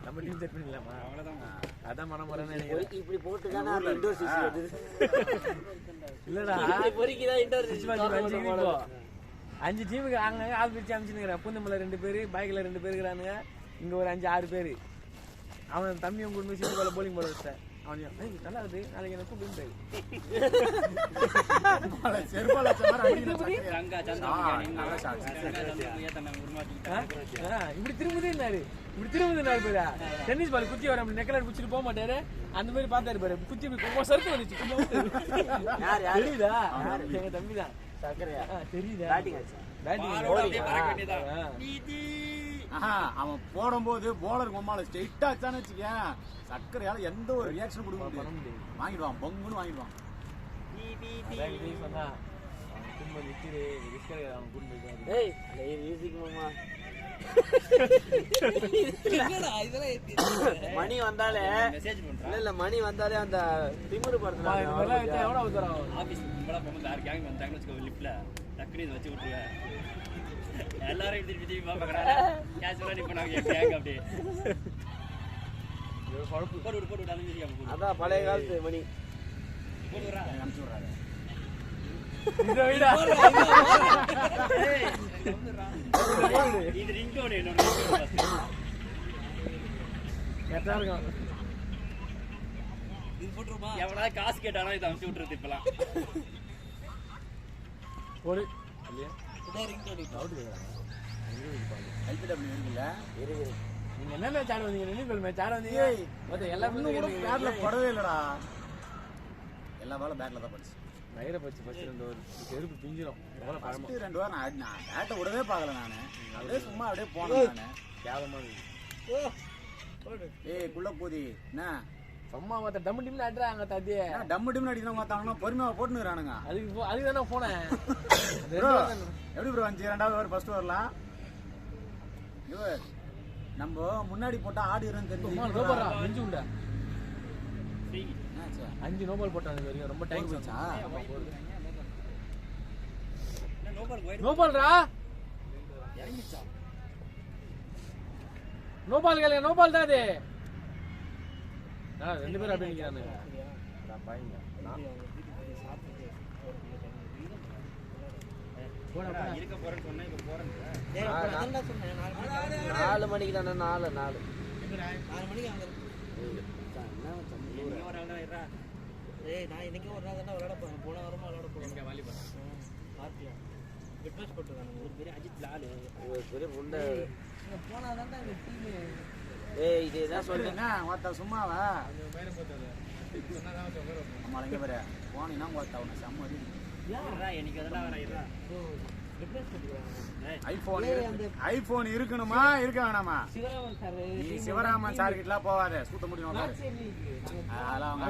நம்ம டீம் செட் பண்ணிடலாமா? அவ்வளோதான் அதான் மனமுறைன்னு நினைக்கிறேன். இப்படி போட்டுதான் நான் இன்டோர் சிசி வருது. இல்லடா பொறிக்குதான் இன்டோர் சிசி 5 டீமுக்கு அங்க ஆள் பிரிச்சு அனுப்பிச்சுன்னு பூந்தமல்ல 2 பேரு பைக்ல 2 பேர் இருக்கிறானுங்க. இங்க ஒரு 5-6 பேரு. அவன் தம்பியும் கொண்டு போய் சீட்டு போல போலிங் போட வச்சிட்டேன். அவன் நல்லா இருக்கு நாளைக்கு என்ன கூப்பிட்டு இப்படி திரும்புதுன்னாரு. இப்படி திரும்புதுன்னாரு பேரா டென்னிஸ் பால் குச்சி வர நெக்கல குச்சிட்டு போக மாட்டாரு. அந்த மாதிரி பார்த்தாரு பாரு குச்சி சறுக்கு வந்துச்சு. தெரியுதா? எங்க தம்பி தான் தெரியுதா? அவன் போடும்போது போலர் கொம்மால ஸ்ட்ரெயிட்டா வச்சான்னு வச்சுக்கேன் சக்கரையால எந்த ஒரு ரியாக்ஷன் கொடுக்க முடியாது. வாங்கிடுவான் பொங்குன்னு வாங்கிடுவான். மணி வந்தாலே இல்ல மணி வந்தாலே அந்த திமிரு படத்துல ஆபீஸ் கும்பலா போகும்போது யார் கேங் வந்தாங்கன்னு வச்சுக்கோ லிஃப்ட்ல டக்குனு இதை வச்சு விட்டுருவேன். எல்லாரும் திருப்பி பார்க்கறாங்க. கேஷுவலா நிப்ப நாங்க கேங் அப்படியே போட்டு அந்த மியூசிக் அதான் பழைய காலத்து மணி போடுறா அனுப்பிச்சு விட்றாரு. இது ரிங்டோன் என்னோட கரெக்டாக இருக்கும். எவனா காசு கேட்டானோ இதை அனுப்பிச்சு விட்டுறது இப்பெல்லாம். ஒரு LPW இருக்குல்ல? நீங்கள் என்ன மேட்ச் ஆட வந்தீங்க? நினைவு மேட்ச் ஆட வந்தீங்க. மொத்தம் எல்லாமே இன்னும் கூட பேட்ல படவே இல்லடா. எல்லா பாலும் பேட்ல தான் படுச்சு. வயிறை பச்சு ஃபஸ்ட்டு 2 ஒரு செருப்பு பிஞ்சிடும். எவ்வளோ பழமா ஃபர்ஸ்ட் 2 வாரம் ஆடினேன். பேட்டை விடவே பார்க்கல நானு. அப்படியே சும்மா அப்படியே போனேன் நானு. கேவலமாக இருக்குது. ஏய் குள்ள போதி என்ன சும்மா மற்ற டம்மு டிம்னு ஆடுறாங்க தத்தி. டம்மு டிம்னு அடிக்கணும் பார்த்தாங்கன்னா பொறுமையாக போட்டுனுறானுங்க. அதுக்கு தானே போனேன். எப்படி ப்ரோ வந்துச்சு? 2வது ஓவர் ஃபர்ஸ்ட் ஓவர்லாம் இவர் நம்ம முன்னாடி போட்டா ஆடி இருந்து தெரிஞ்சு மிஞ்சு உண்டா 5 நோபால் போட்டாங்க இது வரைக்கும். ரொம்ப டைம் போச்சா? நோபால்ரா இறங்கிச்சா நோபால் கேளுங்க. நோபால் தான் அது. 2 பேரும் அப்படி நிற்கிறானுங்க. இருக்க போறேன்னு சொன்னா இப்ப போறேன் 4 மணிக்கு தானே 4 மணிக்கு அங்க ஒரு ஆள் தான் இருறா. நான் இன்னைக்கு ஒரு நாள் தானே விளையாட போறேன். போன வாரமா விளையாட போறேன். வாலிபால் பார்க்கலாம். ஃபிட்னஸ் போட்டுருக்காங்க. ஒரு பெரிய அஜித் லாலு பெரிய புண்டை. போனா தான்டா இந்த டீம். ஏய் இது என்ன சொல்லுங்க ஒருத்த சும்மாவா அம்மா இங்கே பாரு போனீங்கன்னா ஒருத்த அவனை செம்ம அடி. இருறா எனக்கு அதெல்லாம் வேற இருறா. ஃபிட்னஸ் போட்டுருக்காங்க. ஐபோன் இருக்கணுமா இருக்க வேணாமா? சிவராமன் சார் நீ சிவராமன் சார் கிட்டலாம் போவாத சுத்த முடியும். அதெல்லாம்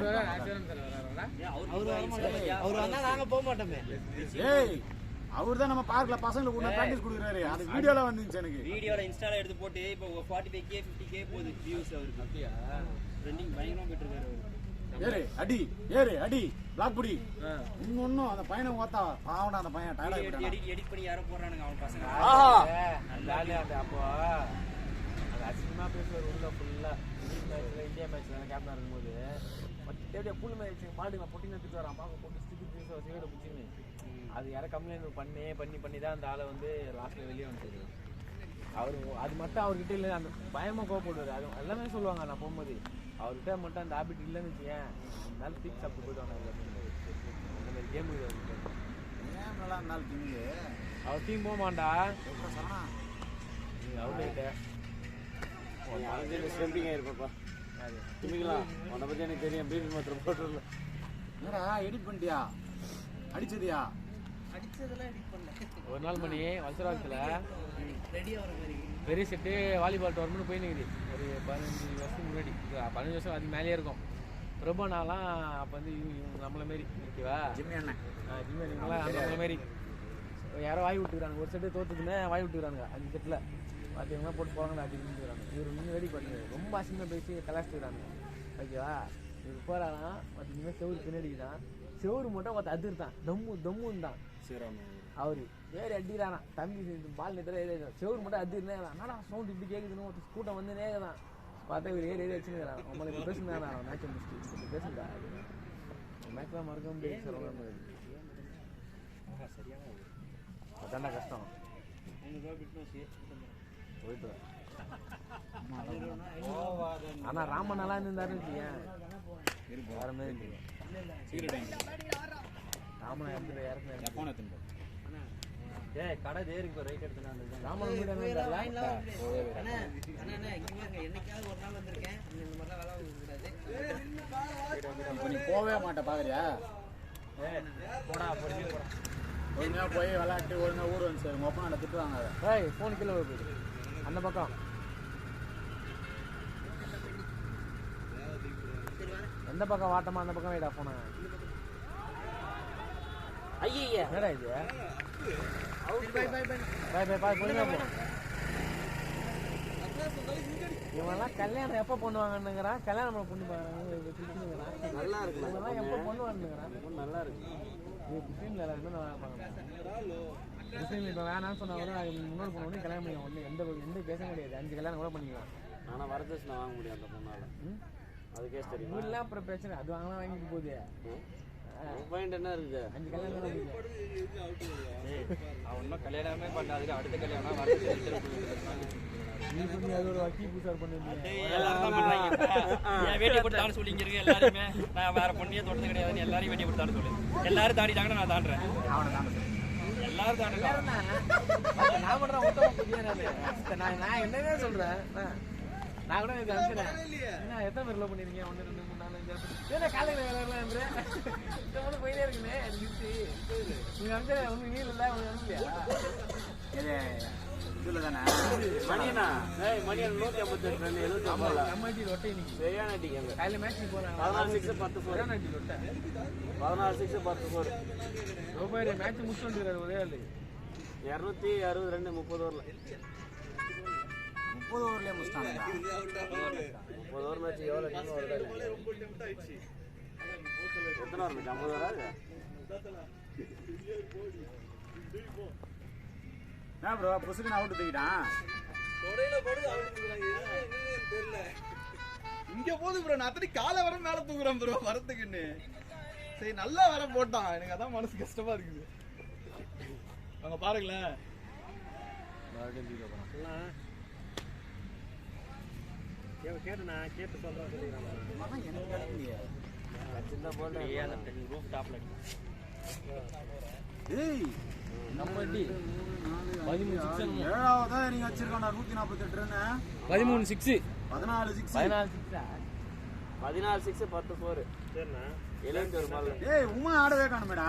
அவர் வந்தா நாங்க போக மாட்டோமே. ஏய் அவர் தான் நம்ம பார்க்கல பசங்களுக்கு கூட பிராக்டிஸ் கொடுக்குறாரு. அது வீடியோல வந்துச்சு எனக்கு. வீடியோல இன்ஸ்டால எடுத்து போட்டு இப்போ 45k 50k போகுது வியூஸ் அவருக்கு. அப்படியே ட்ரெண்டிங் பயங்கரமா போயிட்டு இருக்காரு அவரு. ஏறு அடி பிளாக் புடி இன்னொன்னும் அந்த பையனை ஓத்தா பாவடா. அந்த பையன் எடிட் பண்ணி யாரோ போடுறானுங்க அவன் பசங்க. அப்போ அது அசிங்கமாக பேசுவார் உள்ள ஃபுல்லாக. இந்தியா மேட்ச்ல கேப்டனாக இருக்கும்போது எப்படியா புல் மேட்ச் மாடுங்க பொட்டி நிறுத்திட்டு வரான். பார்க்க போட்டு ஸ்டிக்கு பேசுவார் சிகரெட்டை பிடிச்சின்னு. அது யாரை கம்ப்ளைண்ட் பண்ணி தான் அந்த ஆளை வந்து லாஸ்ட்டில் வெளியே வந்துட்டு. அவர் அது மட்டும் அவர்கிட்ட இல்லை. அந்த பயமாக கோவப்படுவார். அது எல்லாமே சொல்லுவாங்க. நான் போகும்போது அவர்கிட்ட மட்டும் அந்த ஹேபிட் இல்லைன்னு வச்சுக்கேன். அதனால ஸ்டிக் சாப்பிட்டு போயிடுவாங்க. அந்த மாதிரி கேம் ஏன் நல்லா இருந்தாலும் திங்கு அவர் டீம் போக மாட்டா. நீ அவுட் ஸ்டெம்பிங் ஆயிருப்பாப்பா. துணிக்கலாம் உன்னை பற்றி எனக்கு தெரியும். பீபி மாத்திரம் போட்டுருல. என்னடா எடிட் பண்ணிட்டியா? அடிச்சதியா? அடிச்சதெல்லாம் எடிட் பண்ணல. ஒரு நாள் மணி வல்சராஜத்தில் ரெடியா வர மாதிரி பெரிய செட்டு வாலிபால் டோர்னமெண்ட் போய் நிற்குது. ஒரு 15 வருஷம் முன்னாடி. 15 வருஷம் அதுக்கு மேலேயே இருக்கும். பிரபனாலாம் அப்போ வந்து நம்மளை மாரி ஓகேவா? ஜிம்மி அண்ணன் ஜிம்மி அண்ணங்களாம் நம்மளை மாரி யாரோ வாய் விட்டுக்கிறாங்க. ஒரு செட்டு தோத்துக்குன்னு வாய் விட்டுக்கிறாங்க. 5 செட்டில் பார்த்தீங்கன்னா போட்டு போகிறாங்க. அப்படி நின்றுக்கிறாங்க. இவர் இன்னும் ரெடி பண்ணுறது ரொம்ப அசிங்கமாக பேசி கலாச்சிக்கிறாங்க. ஓகேவா? இவர் போகிறாங்கன்னா பார்த்தீங்கன்னா செவரு பின்னாடி தான். செவரு மட்டும் பார்த்து அதிர்தான். தம்முன்னு தான் அவரு வேறு அடிக்கிறானா. தம்பி பால் நிறுத்த செவரு மட்டும் அதிர்னே. என்னடா சவுண்ட் இப்படி கேட்குதுன்னு ஒரு கூட்டம் வந்து நேரம் பார்த்தா இவர் ஏறி வச்சுக்கிறான். உங்களுக்கு பேசுனா மேட்சை முடிச்சுட்டு பேசுங்க. மேட்ச் தான் மறக்க முடியாது. அதான்டா கஷ்டம். போயிட்டு ஆனா ராமன் நல்லா இருந்தாருன்னு வேற மாதிரி ராமன் இறக்குறேன். ஏய் கடை தேருக்கு ரைட் எடுத்துனா ராமன் என்னைக்காவது ஒரு நாள் வந்திருக்கேன். இந்த மாதிரிலாம் வேலை கூடாது. நீ போவே மாட்ட பாக்குறியா? போடா போடா ஒழுங்கா போய் விளையாட்டு ஒழுங்கா ஊர் வந்து சார் மொப்பம் நடை திட்டுவாங்க. ஏய் ஃபோன் கீழே போயிடு. அந்த பக்கம் எந்த பக்கம் வாட்டமா அந்த பக்கம் வைடா போன. ஐயா என்னடா இது? பாய் பொறுமையா போ. இவங்கெல்லாம் கல்யாணம் எப்போ பண்ணுவாங்கன்னுங்கிறான். கல்யாணம் பண்ணி நல்லா இருக்கு. இவங்கெல்லாம் எப்போ பண்ணுவாங்கன்னுங்கிறான். நல்லா இருக்கு. முஸ்லீம்ல எல்லாருமே நல்லா இருப்பாங்க. முஸ்லீம் இப்போ வேணாம்னு சொன்னா கூட முன்னோர் பொண்ணு கல்யாணம் பண்ணிக்கலாம். ஒன்று எந்த கேஸும் கிடையாது. 5 கல்யாணம் கூட பண்ணிக்கலாம். ஆனால் வரதட்சணை வாங்க முடியும் அந்த பொண்ணால். அது கேஸ் தெரியும். இல்லை அப்புறம் பிரச்சனை. அது வாங்கலாம் வாங்கிட்டு போகுது. பாயிண்ட் என்ன இருக்கு? 5 கல்யாணம் அவன் இன்னும் கல்யாணமே பண்ணாதுக்கு அடுத்த கல்யாணம் வரது நீ பண்ணி அது ஒரு வக்கி பூசார் பண்ணிருந்தீங்க. எல்லாரும் தான் பண்றாங்க. ஏன் வேட்டி போட்டு சொல்லி இங்க இருக்க எல்லாருமே நான் வேற பொண்ணியே தொட்டது கிடையாதுன்னு எல்லாரையும் வேட்டி போட்டு சொல்லு. எல்லாரும் தாண்டிட்டாங்கன்னா நான் தாண்டுறேன். எல்லாரும் தாண்டலாம். நான் பண்றேன் ஒருத்தவங்க புதிய நான் என்னங்க சொல்றேன். நான் கூட இது அனுப்பிச்சேன். என்ன எத்தனை பேர் லவ் பண்ணிருக்கீங்க? 1 2 3 4 5 ஏன்னா காலையில வேலைன்றேன். இந்த மூணு போயிட்டே இருக்குமே லிஸ்ட். நீங்க அனுப்பிச்ச ஒண்ணு நீ இல்ல ஒண்ணு அனுப்பலையா? இதுல தானே மணியண்ணா மணியன் 158 ரன் 79 கம்மாட்டி ரொட்டை நீங்க சரியான அடிக்காங்க. காலையில மேட்ச் போறாங்க. 14 6 10 4 சரியான ரொட்டை 14 6 10 4 ரோபாய் மேட்ச் முடிச்சு வந்துறாரு ஒரே ஆளு. 260 ரன் 30 ஓவர்ல 30 ஓவர்லயே முடிச்சிட்டாங்க. 30 ஓவர் மேட்ச் எவ்வளவு டீம் ஓடுதா? எத்தனை ஓவர் மேட்ச்? 50 ஓவரா? என்ன ப்ரோ புசுக்குன்னு அவுட் தூக்கிட்டான். இங்க போது ப்ரோ நான் அத்தனை காலை வர மேல தூக்குறேன் ப்ரோ வரத்துக்குன்னு. சரி நல்லா வர போட்டான். எனக்கு அதான் மனசு கஷ்டமா இருக்குது. அங்க பாருங்களேன் கேட்டுண்ணா கேட்டு சொல்றேன் சொல்லிடுறாங்க. அதான் எனக்கு கிடைக்கலையே. சின்ன போல் அந்த ரூஃப் டாப்ல ஏய் நம்ம எப்படி 13 6 ஏழாவதா நீங்க வச்சிருக்கோம்டா 148 ரன் 13 6 14 6 14 6 14 6 10 4 சரிண்ணா 71 பால். ஏய் உமா ஆடவே காணுமேடா.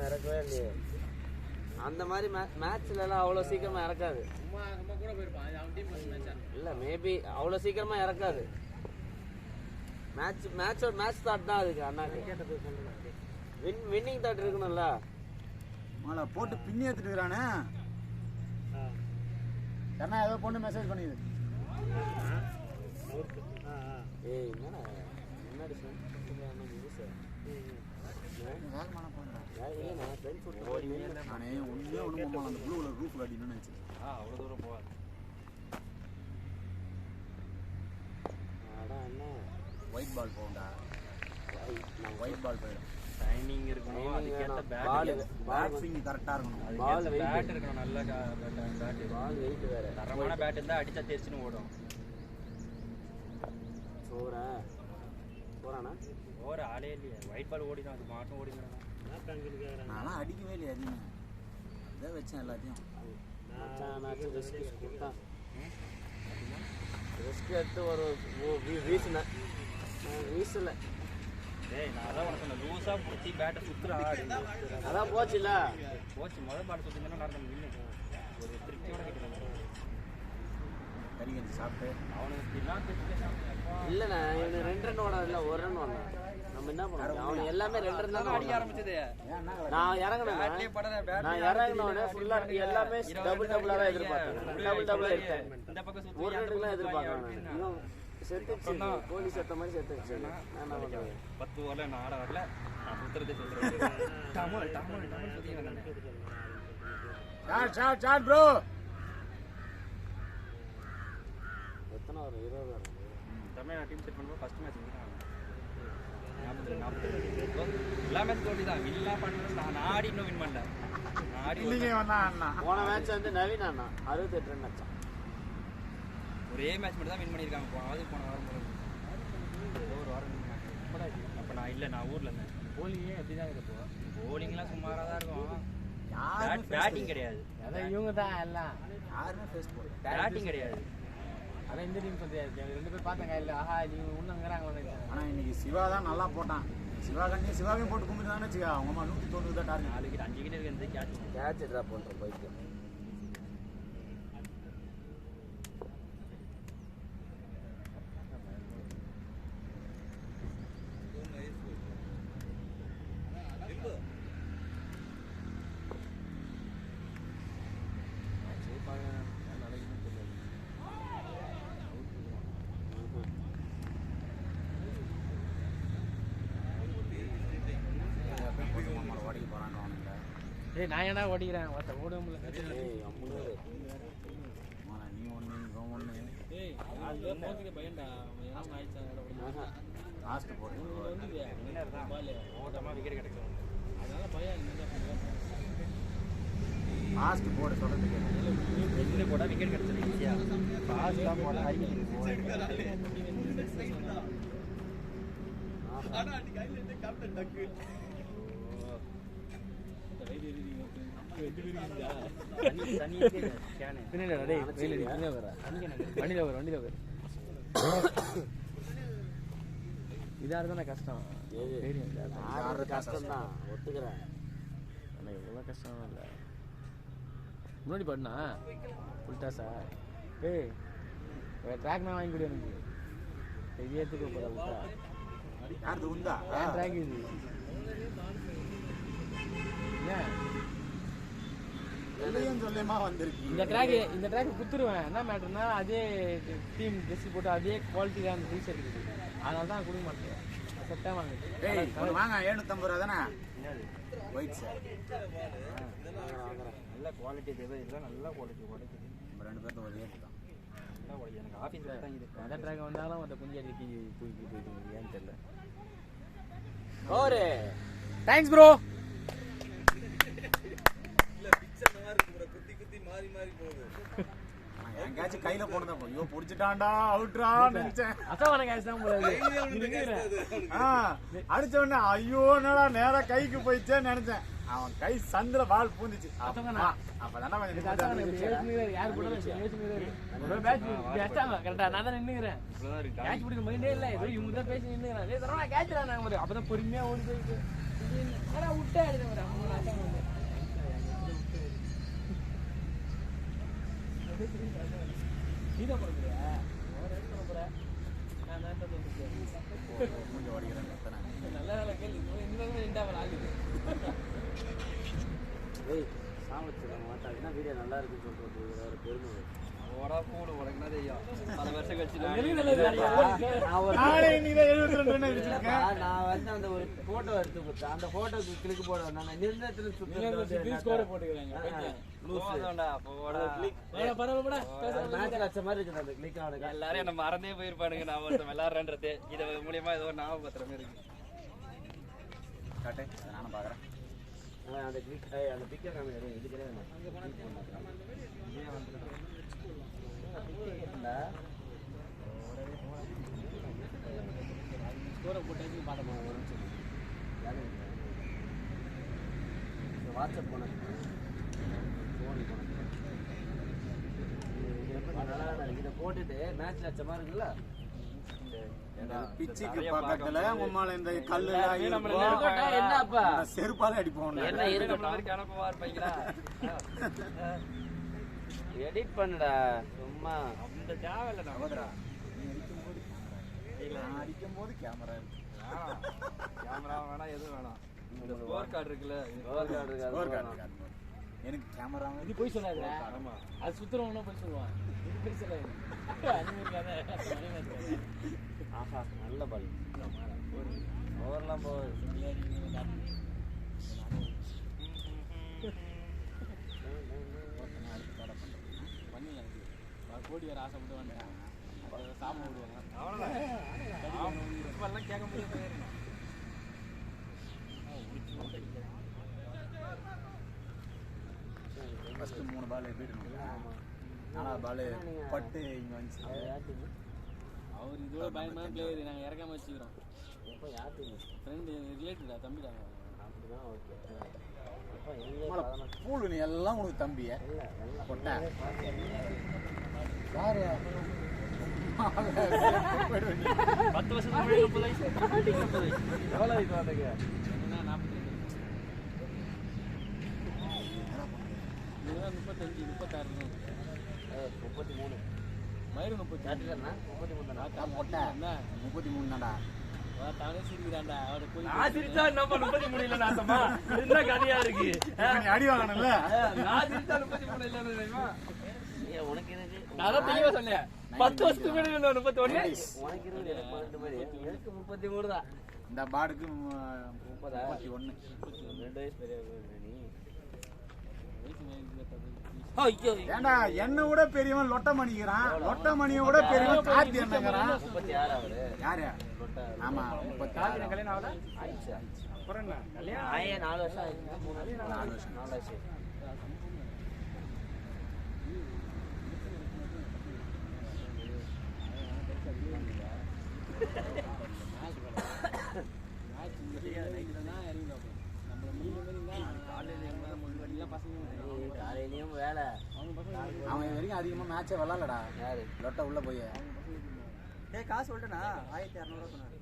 இறக்கவே இல்லையே. அந்த மாதிரி மேட்ச்ல எல்லாம் அவ்வளோ சீக்கிரமா இறக்காது. நம்ம கூட போயிருப்பான் அவன் டீம் மேட்சா இல்ல மேபி அவ்வளோ சீக்கிரமா இறக்காது. மேட்ச் தாட் தான் அதுக்கு அண்ணாக்கு. கேட்டது சொல்றேன். வின்னிங் தாட் இருக்கணும்ல. மாலை போட்டு பின்னி ஏத்துட்டு இருக்கானே. கண்ணா ஏதோ பொண்ணு மெசேஜ் பண்ணிது. ஏய் என்னடா முன்னாடி சொன்ன நியூஸ் வேகமான போறா. இல்ல நான் ஃப்ரெண்ட்ஸ் விட்டு நானே ஒண்ணு மாமா அந்த ப்ளூ கலர் ரூஃப்ல அடின்னு நினைச்சேன். அவ்வளவு தூரம் போவாது. அடா அண்ணா ஒயிட் பால் போகும்டா. நான் ஒயிட் பால் போயிடும். டைமிங் இருக்கணும். அதுக்கேத்த பேட் பேட் ஸ்விங் கரெக்டா இருக்கணும். பால் பேட் இருக்கணும். நல்ல பேட். பால் வெயிட் வேற. தரமான பேட் இருந்தா அடிச்சா தெரிச்சுன்னு ஓடும். சோரா போறானா? ஓவர் ஆளே இல்லையே. ஒயிட் பால் ஓடிதான் அது மாட்டும் ஓடிங்கிறாங்க. நான்லாம் அடிக்கவே இல்லையா அதிகமா. இதை வச்சேன் எல்லாத்தையும். மச்சானாச்சும் ரிஸ்க் கொடுத்தான். ரிஸ்க் எடுத்து ஒரு வீசினேன். வீசல. டேய் நான் அதான் உனக்கு சொன்னேன். லூஸா பிடிச்சி பேட்டை சுத்துறா. அதான் போச்சுல்ல. போச்சு. முதல் பாட்டு சுத்தினா நடக்கும். ஒரு திருப்தியோட கேட்குறாங்க. கறி கஞ்சி சாப்பிட்டு அவனுக்கு எல்லாம் தெரிஞ்சு இல்லண்ணா இவனு 2 ரன் ஓட இல்ல 1 ரன் ஓடலாம். நம்ம என்ன பண்ணோம்? அவனு எல்லாமே 2 ரன் தான் அடிக்க ஆரம்பிச்சது. நான் இறங்கினேன். நான் இறங்கினோடனே ஃபுல்லா எல்லாமே டபுளா தான் எதிர்பார்த்தேன். டபுளா எடுத்தேன். இந்த பக்கம் சுத்தி ஒரு ரன்னுக்குலாம் எதிர்பார்க்கறேன். இன்னும் செத்துச்சு. கோலி செத்த மாதிரி செத்துச்சு. நான் என்ன பண்றது? 10 ஓவர்ல நான் ஆட வரல. நான் சுத்துறதே சுத்துறேன். டமல் சுத்தி வந்தானே. Shot bro. எத்தனை வரும்? 20 வரும். தமிழ் டீம் செட் பண்ணும்போது ஃபர்ஸ்ட் மேட்ச் வந்து 40 எல்லா மேட்ச் தோல்வி தான். வில்லா பண்ணது நான் ஆடி இன்னும் வின் பண்ணல. நான் ஆடி இல்லைங்க வந்தா அண்ணா. போன மேட்ச் வந்து நவீன் அண்ணா 68 ரன் அடிச்சான். ஒரே மேட்ச் மட்டும் தான் வின் பண்ணியிருக்காங்க. போன வாரம் ஏதோ ஒரு வாரம் அப்போ நான் இல்லை, நான் ஊரில் இருந்தேன். போலியே எப்படிதான் இருப்போம். போலிங்லாம் சுமாராக தான் இருக்கும். யாருமே பேட்டிங் கிடையாது. அதான் இவங்க தான் எல்லாம் யாருமே ஃபேஸ் போடல. பேட்டிங் கிடையாது. அதான் இந்த டீம் சொல்லியாச்சு. 2 பேர் பார்த்தாங்க இல்லை ஆஹா நீங்க உன்னங்கிறாங்களே. ஆனா இன்னைக்கு சிவா தான் நல்லா போட்டான். சிவாவையும் போட்டு கும்பிட்டுதான்னு வச்சுக்க. அவங்க அம்மா 190 தான் டார்கெட். 4 விக்கெட் 5 விக்கெட் இருக்கிறது கேட்ச் ட்ராப் பண்ற பைக்கு. ஓடிக்க போறாங்க அவனுங்க. ஏய் நான் ஏன்டா ஓடிக்கிறேன்? ஓடுவோம்ல. ஏய் அம்முனே நீ ஒன்று இவன் ஒன்று ஏய் அது போக்குது பையன்டா என்ன ஆயிடுச்சா லாஸ்ட் போடு வந்து பால் ஓட்டமா விக்கெட் கிடைக்கும் அதனால பையன் என்ன லாஸ்ட் போடு சொல்றது ரெண்டு போட விக்கெட் கிடைச்சது ஈஸியா லாஸ்ட் தான் போட இதா இருந்தா கஷ்டம் கஷ்டம் தான் ஒத்துக்கிறேன். எவ்வளோ கஷ்டம் இல்லை முன்னாடி பாடுனா ஃபுல் டாஸா ஏய் ட்ராக் நான் வாங்கி கொடு எனக்கு இது ஏற்றுக்க போதா யாரு உண்டா ஏன் ட்ராக் இது ஏன் சொல்லியமா வந்திருக்கு இந்த ட்ராக் குத்துருவேன். என்ன மேட்டர்னா அதே டீம் ட்ரெஸ் போட்டு அதே குவாலிட்டி தான் டி ஷர்ட் இருக்குது. அதனால தான் கொடுக்க மாட்டேன். செட்டாக வாங்க. ஏய் வாங்க 750 ரூபா தானே ஒயிட் சார் நல்ல குவாலிட்டி தேவை. இதெல்லாம் நல்ல குவாலிட்டி நம்ம 2 பேர்த்த ஒரே தான் நல்ல குவாலிட்டி. எனக்கு ஆஃபீஸில் தான் இது அந்த ட்ராக் வந்தாலும் அந்த குஞ்சு அடிக்கி போயிட்டு ஏன்னு தெரியல. ஓரே தேங்க்ஸ் ப்ரோ. எங்காச்சும் கையில போனதா ஐயோ புடிச்சிட்டான்டா அவுட்ரா நினைச்சேன். அசவான கேட்ச் தான் போல அடிச்ச உடனே ஐயோ என்னடா நேரா கைக்கு போயிச்சேன்னு நினைச்சேன். அவன் கை சந்தில பால் பூந்துச்சு. அப்பதானே யாரு கூட கரெக்டா நான் தான் நின்னுக்கிறேன். கேட்ச் பிடிக்க மைண்டே இல்லை. ஏதோ இவங்க தான் பேசி நின்னுக்கிறேன். கேட்ச் நாங்க அப்பதான் பொறுமையா ஓடி போயிட்டு விட்டே அடிக்கிறேன். நீதான் போறியா? நான் நல்ல நல்ல கேள்வி. ஏய் சாமச்சிருக்காங்க மாட்டாங்கன்னா வீடியோ நல்லா இருக்குன்னு சொல்றது ஒரு பெருமை. ஓடா போடு உனக்கு தெரியும். பல வருஷம் கழிச்சு நான் வந்து அந்த ஒரு போட்டோ எடுத்து கொடுத்தேன். அந்த போட்டோக்கு கிளிக் போட நான் நிர்ணயத்துல ஸ்கோர் போட்டுக்கிறாங்க. மேட்ச் வச்ச மாதிரி இருக்குது அந்த கிளிக் ஆனது. எல்லாரும் என்ன மறந்தே போயிருப்பானுங்க. நான் ஒருத்தன் விளையாடுறேன்றது இது மூலியமா ஏதோ ஞாபகப்படுத்துற மாதிரி இருக்கு. நானும் பாக்குறேன். அந்த கிளிக் அந்த பிக்சர் காமிக்கிற இது கிடையாது. ஸ்கோரை போட்டு பாட்ட போகணும்னு சொல்லி வாட்ஸ்அப் போனேன். இதை போட்டுட்டு மேட்ச்ல வச்ச மாதிரி இருக்குல்ல. பிச்சுக்கு பக்கத்துல உம்மால இந்த கல்லு என்னப்பா செருப்பால அடிப்போம். என்ன இருக்கு கணக்குவா இருப்பீங்களா? எடிட் பண்ணுடா சும்மா. அந்த தேவையில்ல நவதரா. அடிக்கும் போது கேமரா இருக்கு. கேமரா வேணாம் எதுவும் வேணாம். இந்த ஸ்கோர் கார்டு இருக்குல்ல. ஸ்கோர் கார்டு எனக்கு கேமரா இது போய் சொல்லாத. ஆமா அது சுத்துறவனா போய் சொல்லுவான். இது போய் சொல்லாத. அனிமேக்காத. ஆஹா நல்ல பால். ஓவர்லாம் போகுது. கோடி வேற ஆசைப்பட்டு வந்துட்டான். சாப்பிட விடுவாங்க. அவ்வளோதான் கேட்க முடியாது. ஃபர்ஸ்ட் 3 பால் போயிடணும். 4வது பால் பட்டு இங்க வந்துச்சு. அவர் இதோட பயமான பிளேயர். நாங்கள் இறக்காம வச்சுக்கிறோம். எப்போ யாருக்கு ஃப்ரெண்டு ரிலேட்டடா தம்பிடா. அப்படிதான் ஓகே. பூலு நீ எல்லாம் உனக்கு தம்பிய பொட்டை யாரு 10 வருஷத்துக்கு முன்னாடி 30 வயசு. எவ்வளோ இது வாடகை? என்ன 42. 35 36 33 மயிறு 30 33 பொட்டை 33 தான்டா. தானே சிரிக்கிறான்டா. அவரை போய் நான் சிரிச்சா என்னப்பா 33 இல்ல நாசமா? என்ன கதையா இருக்கு? நீ அடி வாங்கணும்ல. நான் சிரிச்சா 33 இல்ல தெரியுமா? உனக்கு எனக்கு நான் தான் தெளிவா சொன்னேன். 10 வருஷத்துக்கு முன்னாடி 31. உனக்கு 20 எனக்கு 12 மாதிரி எனக்கு 33 தான். இந்த பாடுக்கு 31 2 வயசு பெரிய நீ வயசு மேலே ஐயோ ஏண்டா என்ன விட பெரியவன் லொட்ட மணிக்கிறான், லொட்ட மணியை விட பெரியவன் கார்த்தி என்னங்கிறான். 36 அவரு யாரு? ஆமா 36. கல்யாணம் ஆகல ஆயிடுச்சு. அப்புறம் என்ன கல்யாணம் ஆயே 4 வருஷம் ஆயிடுச்சு. 4 வருஷம். காலையிலயும் வேலை. அவன் இது வரைக்கும் அதிகமா மேட்சே விளாடலடா. யாரு? லொட்ட உள்ள போய் ஏய் காசு சொல்லிட்டேனா 1600 சொன்னாரு.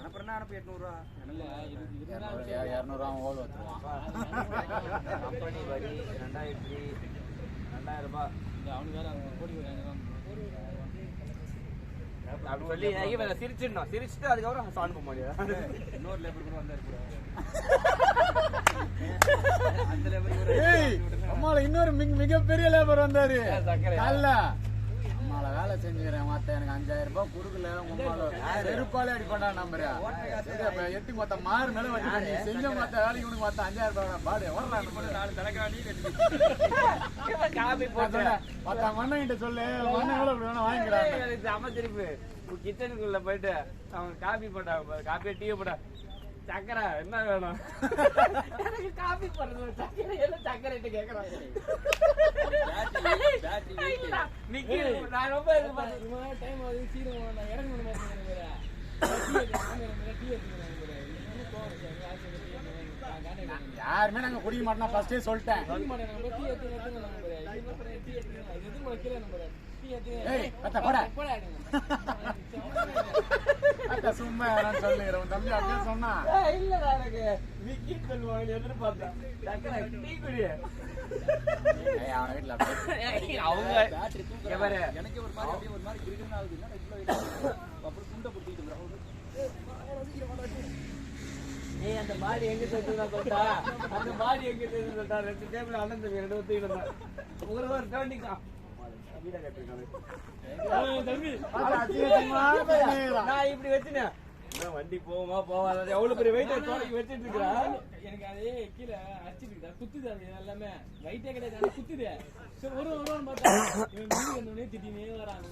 அனுப்புறேன்னா அனுப்பு 800 200 ஓல் வச்சுருவான். கம்பெனி வரி 2000 ரூபாய். அவனுக்கு வேற கோடி அப்படி சொல்லி இவன் சிரிச்சிடணும். சிரிச்சுட்டு அதுக்கப்புறம் சான் பண்ண முடியாது. இன்னொரு லேபர் கூட வந்தாரு கூட அம்மால இன்னொரு மிகப்பெரிய லேபர் வந்தாரு. அல்ல அம்மால வேலை செஞ்சுக்கிறேன் மத்த எனக்கு 5000 ரூபாய் கொடுக்கல. உம்மால செருப்பாலே அடிப்படா நம்புற. எட்டி மொத்த மாறு மேல வச்சு செஞ்ச மொத்த வேலைக்கு உனக்கு மொத்த 5000 ரூபாய் பாடு வரலாம். 4 தலைக்காணி காபி போட்டு மத்த மண்ணன் கிட்ட சொல்லு, மண்ணன் எவ்வளவு அப்படி வேணா வாங்கிக்கிறாங்க. அமைச்சிருப்பு கிச்சனுக்குள்ள போயிட்டு அவங்க காபி போட்டாங்க. காப்பியை டீ போட்டா சக்கரை என்ன வேணும்? எனக்கு காபி போடுறது சக்கரை எல்லாம் சக்கரை கேக்குறாங்க. நான் ரொம்ப டைம் ஆகுது சீக்கிரம் நான் இறங்கணும் யாருமே நாங்க குடிக்க மாட்டோம் ஃபர்ஸ்டே சொல்லிட்டேன். ஏய் பத்த போடா அத்த சும்மா நான் சொல்லிறேன். தம்பி அப்படியே சொன்னா இல்லடா எனக்கு விக்கி சொல்லுவாங்க எதிர்பார்த்தேன். சக்கரை டீ குடி. ஏய் அவன வீட்ல அவங்க எவரு எனக்கு ஒரு மாதிரி அப்படியே ஒரு மாதிரி கிரிக்கெட் ஆகுது. என்ன இவ்ளோ அப்புறம் துண்ட புடிச்சிட்டு ஏய் அந்த பாடி எங்க தெரிஞ்சா சொல்லிட்டா? அந்த பாடி எங்க தெரிஞ்சு சொல்லிட்டா? 2 டேபிள் அண்ணன் தம்பி 2 ஊத்திட்டு இருந்தா ஒரு டர்னிங்கா வீட கட்டிருக்காங்க. நான் இப்படி வச்சுனேன். வண்டி போகுமா போவாத எவ்வளவு பெரிய வெயிட் வச்சுட்டு இருக்கிறா. எனக்கு அதே கீழே அடிச்சுட்டு குத்துது. அது எல்லாமே வெயிட்டே கிடையாது, குத்துது. ஒரு பார்த்தா திட்டினே வராங்க.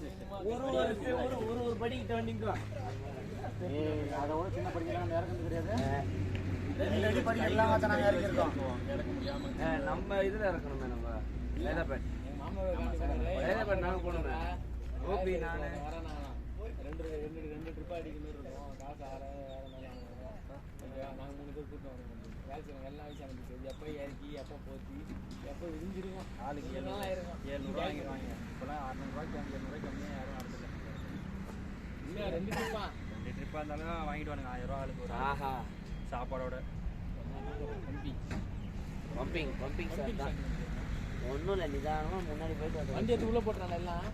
ஒரு படிக்கிட்ட வண்டிக்குலாம் அதோட சின்ன படிக்கலாம் இறக்குறது கிடையாது. படிக்கலாம் நாங்க இறக்கிருக்கோம். நம்ம இதுல இருக்கணுமே. நம்ம வேதப்பேட் வேதப்பேட் நாங்க போகணுமே. ஓபி நானு வரேன். ரெண்டு ட்ரிப் அடிக்க மாதிரி இருக்கும். காசு 6000 நாங்கள் 3 பேர் கூட்டம் வரோம். வேலை செய்யணும் எல்லாம் வயசு எனக்கு எப்போ இறக்கி எப்போ போத்தி எப்போ விரிஞ்சிருக்கும். ஆளுக்கு 700 வாங்கிடுவாங்க. இப்போலாம் 600 ரூபாய்க்கு 700 ரூபாய்க்கு கம்மியாக யாரும் வரதில்லை. இன்னும் 2 ட்ரிப்பா 2 ட்ரிப்பாக இருந்தாலும் வாங்கிடுவானுங்க 1000 ரூபா ஆளுக்கு ஒரு ஆஹா சாப்பாடோட. பம்பிங் சார் தான். ஒன்றும் இல்லை, நிதானமாக முன்னாடி போயிட்டு வண்டி எடுத்து உள்ளே போட்டுறாங்க எல்லாம்.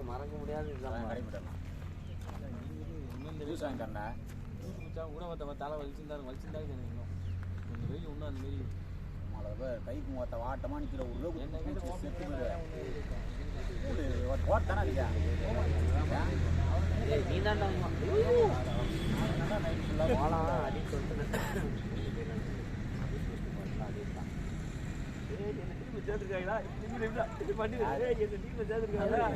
மறக்க முடியாது. கூட ஒருத்த தலை வலிச்சிருந்தாரு இன்னும் கொஞ்சம் வெயில் இன்னும் அந்த மாரி கைக்கு மொத்த வாட்டமா நிக்கிற ஒரு நீ தான் அடி சொல்லிட்டு சேர்த்துருக்காங்களா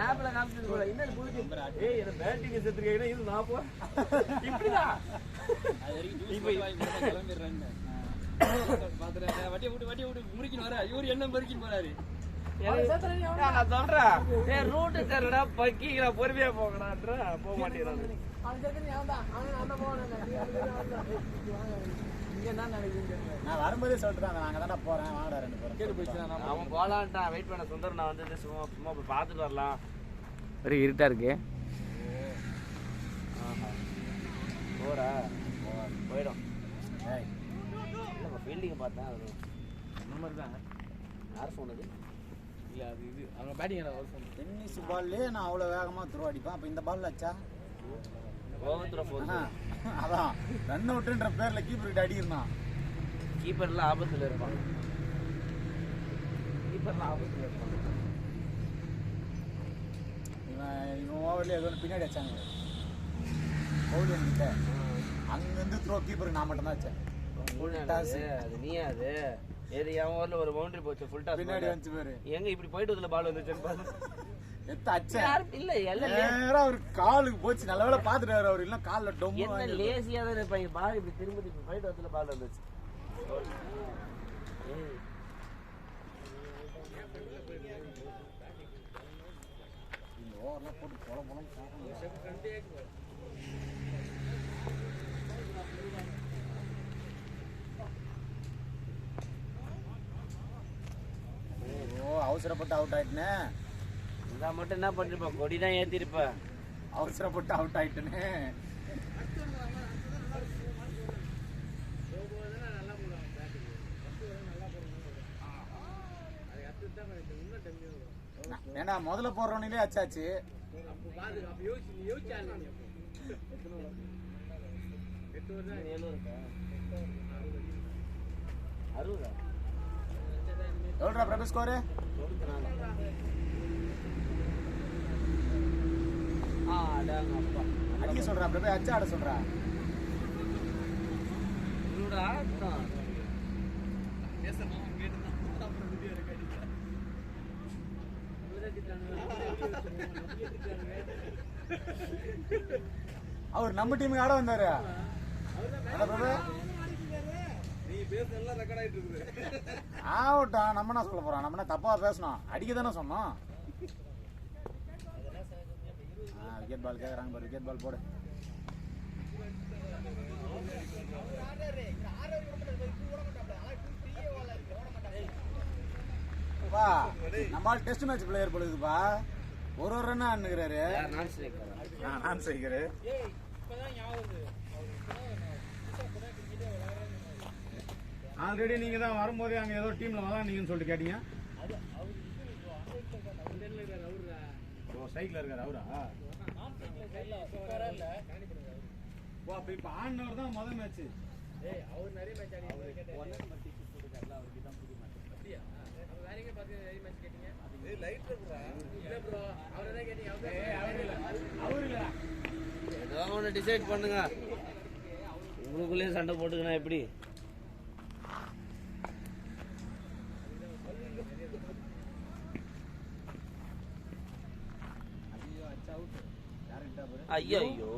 ஆப்ல காமிச்சது போல என்ன ஏய் என்ன பேட்டிங் சேர்த்துருக்காங்கன்னா இது நான் போ இப்படிதான் வட்டியை விட்டு முடிக்கணும் வர இவரு என்ன மறுக்கின்னு போறாரு. நான் சொல்றேன் ரூட்டு தெரியடா பக்கிங்களா பொறுமையா போகடான்ற போக மாட்டேங்கிறாங்க. நான் வரும்போதே சொல்லிட்டு நாங்க தானே போறேன் வாங்கடா 2 பேரும் கேட்டு போயிடுச்சு. அவன் போலான்ட்டான். வெயிட் பண்ண சுந்தர் நான் வந்து சும்மா போய் பார்த்துட்டு வரலாம். ஒரு இருட்டா இருக்கு. போறா போயிடும். ஃபீல்டிங்கை பார்த்தேன். அது அந்த மாதிரி தான். யார் சொன்னது? இல்லை அது இது அவங்க பேட்டிங் டென்னிஸ் பால்லே நான் அவ்வளோ வேகமாக த்ரோ அடிப்பேன். அப்போ இந்த பால் ஆச்சா கோவத்துல போகுது. அதான் ரன் அவுட்டுன்ற பேரில் கீப்பர் கிட்ட அடிக்கிறான். கீப்பர்லாம் ஆபத்தில் இருப்பாங்க. இவன் ஓவரில் ஏதோ ஒன்று பின்னாடி வச்சாங்க பவுலியன் கிட்ட அங்கேருந்து த்ரோ கீப்பருக்கு நான் மட்டும் தான் வச்சேன் அது நீயா அது ஏது என் ஊர்ல ஒரு பவுண்டரி போச்சு ஃபுல் டாஸ் பின்னாடி வந்து பேரு எங்க இப்படி போயிட்டு வந்து பால் வந்துச்சுன்னு பாரு எத்த அச்சேன் இல்ல எல்லாம் நேரா அவர் காலுக்கு போச்சு நல்ல வேலை பாத்துட்டாரு அவர் இல்ல கால்ல டொம்மு என்ன லேசியா தான் இருப்பாங்க பால் இப்படி திரும்ப இப்படி போயிட்டு வந்து பால் வந்துச்சு இந்த ஓவர்லாம் போட்டு போல அவசரப்பட்டு அவுட் ஆயிட்டனே நான் மட்டும் என்ன பண்ணிருப்பா கொடி தான் ஏத்திருப்பா அவசரப்பட்டு அவுட் ஆயிட்டனே ஏன்னா முதல்ல போடுறவனிலே அச்சாச்சு எவ்வளோடா பிரபு ஸ்கோரு அடிக்க சொல்றா பிரபு அச்சா ஆட சொல்றா அவர் நம்ம டீமுக்கு ஆட வந்தாரு பிரபு ஆகட்டும் நம்ம என்ன சொல்ல போறோம் நம்ம என்ன தப்பா பேசணும் அடிக்க தானே சொன்னோம் விக்கெட் பால் கேட்கறாங்க பாரு விக்கெட் பால் போடு பா நம்ம டெஸ்ட் மேட்ச் பிளேயர் பொழுதுப்பா ஒரு ரன் ஆடுங்கிறாரு நான் செய்கிறேன் ஆல்ரெடி நீங்க தான் வரும்போதே அங்க ஏதோ டீம்ல விளாண்டீங்கன்னு சொல்லிட்டு கேட்டீங்க சைக்கிள் இருக்காரு அவரா இப்ப ஆடினவர் தான் முதல் மேட்ச் அவர் நிறைய மேட்ச் ஏதோ ஒன்று டிசைட் பண்ணுங்க உங்களுக்குள்ளேயே சண்டை போட்டுக்கணும் எப்படி ஐயோ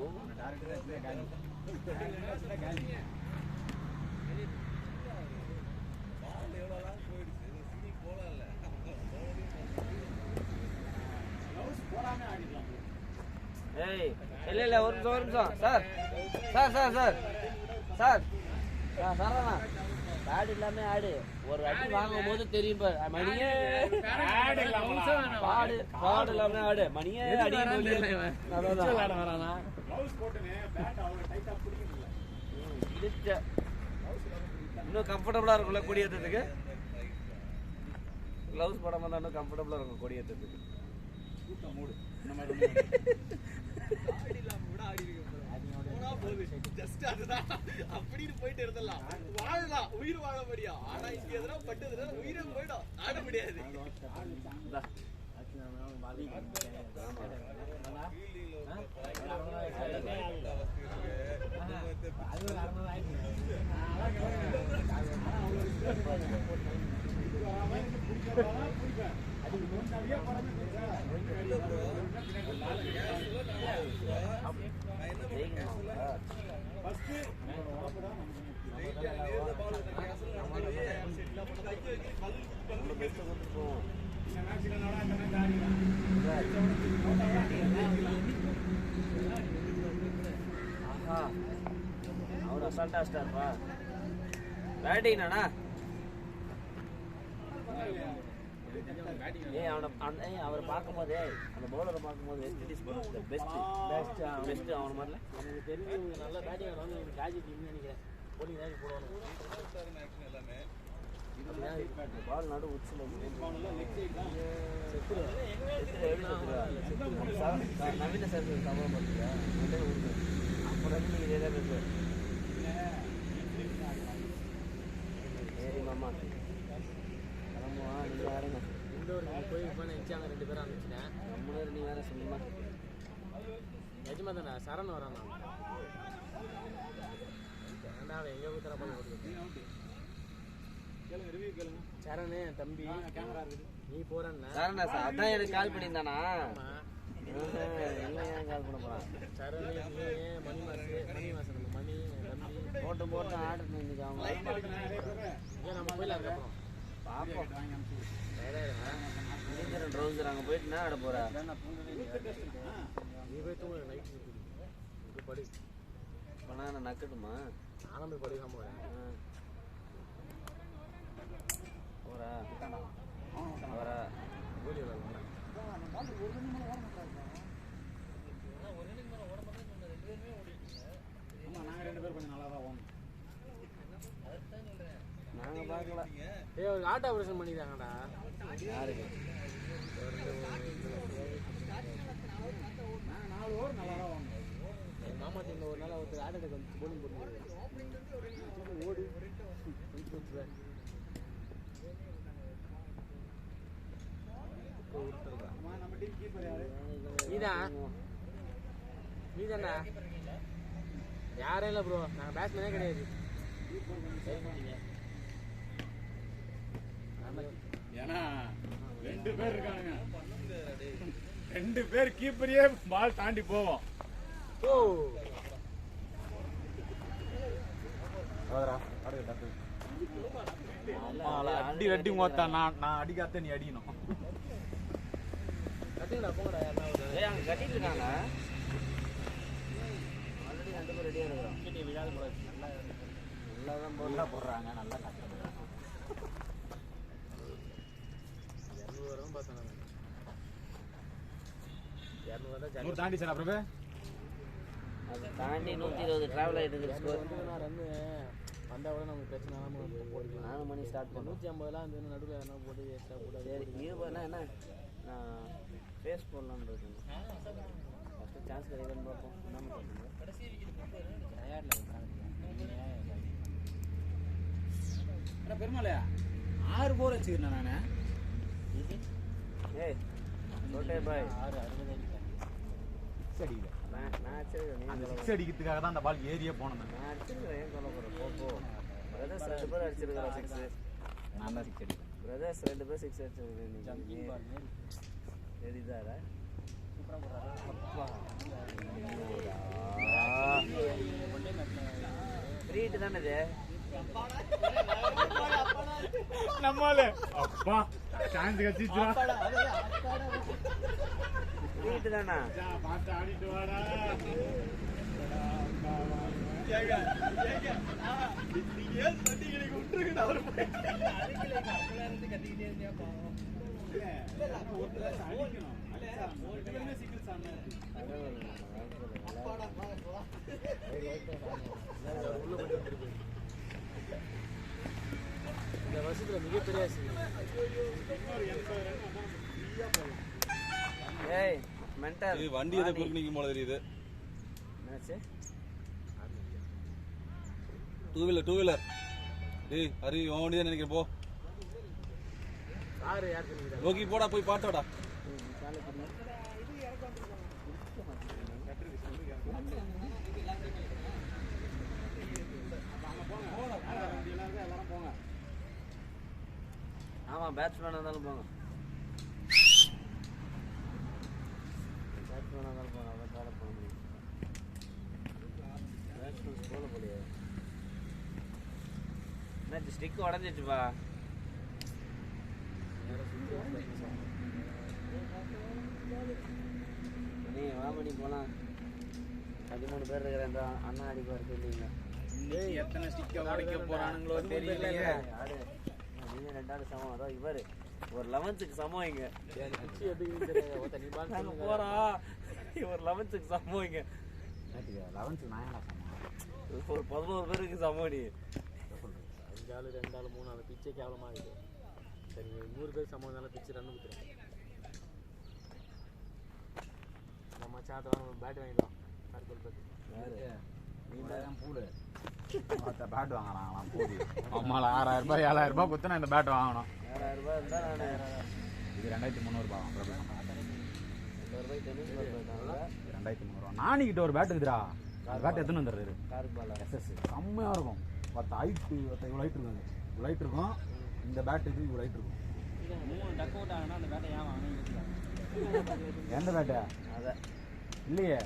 ஏய் இல்ல ஒரு நிமிஷம் சார் சரவணா ஆடு இல்லாம ஆடு ஒரு அடி வாங்கும் போது தெரியும் மணியே பாடு இல்லாம ஆடு மணியே அடி இன்னும் கம்ஃபர்டபுளா இருக்கும்ல கொடி ஏற்றதுக்கு கிளவுஸ் போடாம தான் இன்னும் கம்ஃபர்டபுளா இருக்கும் கொடி ஏற்றதுக்கு அப்படின்னு போயிட்டு இருந்தலாம் வாழலாம் உயிர் வாழ முடியும் ஆனா இங்க எதனா பட்டதுன்னா உயிரை போயிடும் ஆட முடியாது அவர் அசால்ட்டா ஸ்டார்ப்பா பேட்டிங் நானா அவரை பார்க்கும்போதே அந்த பவுலரை பார்க்கும்போது வெஸ்ட் இண்டீஸ் பெஸ்ட் அவன மாதிரில நமக்கு தெரிஞ்சு நல்லா பேட்டிங் வந்து காஜி டீம்னு நினைக்கிறேன் போலிங் தான் போடுவாங்க பால் நடு உச்சில் நவீன சார் சம்பளம் பார்த்தீங்களா அப்புறம் நீங்கள் இதே தான் பேசுவார் சரி மாமா கிளம்புவா நீங்கள் ஆடுங்க பெங்களூர் போயிருப்பான்னு நினச்சி அங்கே 2 பேரும் அனுப்பிச்சிட்டேன். நம்மளே நீ வேற சொல்லுமா நிஜமா தானே சரண் வரான் நான் ஏன்டா அவன் எங்கே ஊத்துறா பண்ண சரண் என் தம்பி நீ போறேன்னா சரணா சார் அதான் எனக்கு கால் பண்ணியிருந்தானா எல்லாம் ஏன் கால் பண்ண போகிறான் சரண் நீ மணி மாசம் நம்ம மணி தம்பி போட்டு ஆர்டர் இன்னைக்கு அவங்க ஏன் நம்ம போயிடலாம் அதுக்கப்புறம் பார்ப்போம் ட்ரௌசர் அங்கே போயிட்டு என்ன ஆட போகிறா நீ போய் தூங்க நைட்டு இங்கே படி பண்ணா நான் நக்கட்டுமா நானும் போய் படிக்காம போகிறேன் போகிறா அவரா கோலி விளாட்லாம் நாங்கள் 2 பேரும் கொஞ்சம் நல்லா தான் ஓணும். நாங்கள் பார்க்கல ஏய் ஒரு ஆட்டோ ஆப்ரேஷன் பண்ணிக்கிறாங்கடா யாருக்கு நாங்கள் 4 ஓவர் நல்லா தான் ஓணும். எங்கள் மாமா டீமில் ஒரு நாள் ஒருத்தர் ஆட்டோ கொஞ்சம் போலிங் போட்டு ஓடு நம்ம டீம் கீப்பர் யாரு? நீதான்டா யாரும் இல்லை ப்ரோ நாங்கள் பேட்ஸ்மேனே கிடையாது ஏன்னா 2 பேர் இருக்கானுங்க. 2 பேர் கீப்பரையே பால் தாண்டி போவோம். ஓ அடி அடி மொத்தா நான் அடிக்காத நீ அடிக்கணும். கட்டிங்கடா போங்கடா யாருன்னா ஏய் அங்கே கட்டிட்டு இருக்காங்க ஆல்ரெடி 2 பேர் ரெடியாக இருக்கிறோம் நல்லா தான் நல்லா போடுறாங்க நல்லா கஷ்டப்படுறாங்க. 200 வரும் பார்த்தேன் நான் 200 தான் 100 தாண்டி சார் அப்புறமே அது தாண்டி 120 ட்ராவல் ஆகிட்டு இருக்குது ஸ்கோர் வந்து நான் ரன்னு வந்தால் கூட நமக்கு பிரச்சனை இல்லாமல் போட்டுக்கலாம் 4 மணி ஸ்டார்ட் பண்ணுவோம் 150 வந்து நடுவில் எதனா போட்டு எக்ஸ்ட்ரா போட்டு சரி இருபதுனா என்ன நான் ஃபேஸ் போடலான்னு இருக்கேன் ஃபஸ்ட்டு சான்ஸ் கிடைக்குதுன்னு பார்ப்போம் என்ன அட பெருமாளையா 6 போர் வச்சுக்கிறேன் நான். ஏய் சோட்டே பாய் 60 அடிக்கல. நான் அடிச்சிருக்கேன் அந்த 6 அடிக்கிறதுக்காக தான் அந்த பால் ஏரியே போனேன். நான் அடிச்சிருக்கிறேன் ஏன் சொல்ல போகிறேன் போ பிரதர்ஸ் 2 பேர் அடிச்சிருக்கிறோம் 6 நான் தான் 6 அடிக்கிறேன். பிரதர்ஸ் 2 பேர் 6 அடிச்சிருக்கிறேன் நீ தெரியுதாடா ஃப்ரீட்டு தானே இது நம்மால அப்பா சான்ஸ் கச்சிச்சா ஃப்ரீட்டு தானா பாத்து ஆடிட்டு வாடா. இந்த வருஷத்தில் மிகப்பெரிய ஏய் மென்டல் வண்டி எதை குறுக்கு நிற்கும் போல தெரியுது. என்னாச்சு 2 வீலர் டேய் ஹரி உன் வண்டி தான் நினைக்கிறேன். போ காரு யார் பண்ணிக்கிறாங்க ரோகி போடா போய் பாட்டோடா. ஆமாம் பேட்ஸ்மேனாக இருந்தாலும் போங்க பேட்ஸ்மேனாக இருந்தாலும் போங்க அதான் காலை பண்ண முடியும் பேட்ஸ்மேன் போல போலியே என்னாச்சு ஸ்டிக் உடஞ்சிச்சுப்பா நீ வாமணி போலாம் 13 பேர் இருக்கிற அந்த அண்ணா அடிப்பார் தெரியல எத்தனை ஸ்டிக்க உடைக்க போறானுங்களோ தெரியல. யாரு நீங்க 2 ஆடு சமம் அதான் இவர் ஒரு 11க்கு சமம் இங்க பிச்சு எப்படி தெரியாது ஒருத்தர் நீ பால் நாங்க போறோம் ஒரு 11க்கு சமம் இங்க 11க்கு நான் என்ன சொன்னேன். ஒரு 11 பேருக்கு சமம் நீ 5 ஆள் 2 ஆள் 3 ஆள் பிச்சே கேவலமாக இருக்குது. சரி 100 பேர் சம்பவம் பிச்சு ரன் கொடுத்துருவேன். நம்ம சாட்டை பேட் வாங்கிடலாம் பேட் வாங்கலாம் போகுது. அம்மால 6000 ரூபாய் 7000 ரூபாய் கொடுத்து நான் இந்த பேட் வாங்கணும். 6000 ரூபாய் இருந்தா நான் இது 2300 ரூபாய். 2300 நானிக்கிட்ட ஒரு பேட் இருக்குதுடா. அந்த பேட் எத்தனை வந்துடுறாரு SS செம்மையாக இருக்கும். 10 ஹைட்டு இவ்வளோ ஹைட் இருக்கும். இவ்வளோ ஹைட் இருக்கும். இந்த பேட் இது இவ்வளோ ஹைட் இருக்கும். 3 டக் அவுட் ஆகுனா அந்த பேட்டை ஏன் வாங்கணும்? எந்த பேட்டை? அதை இல்லையே,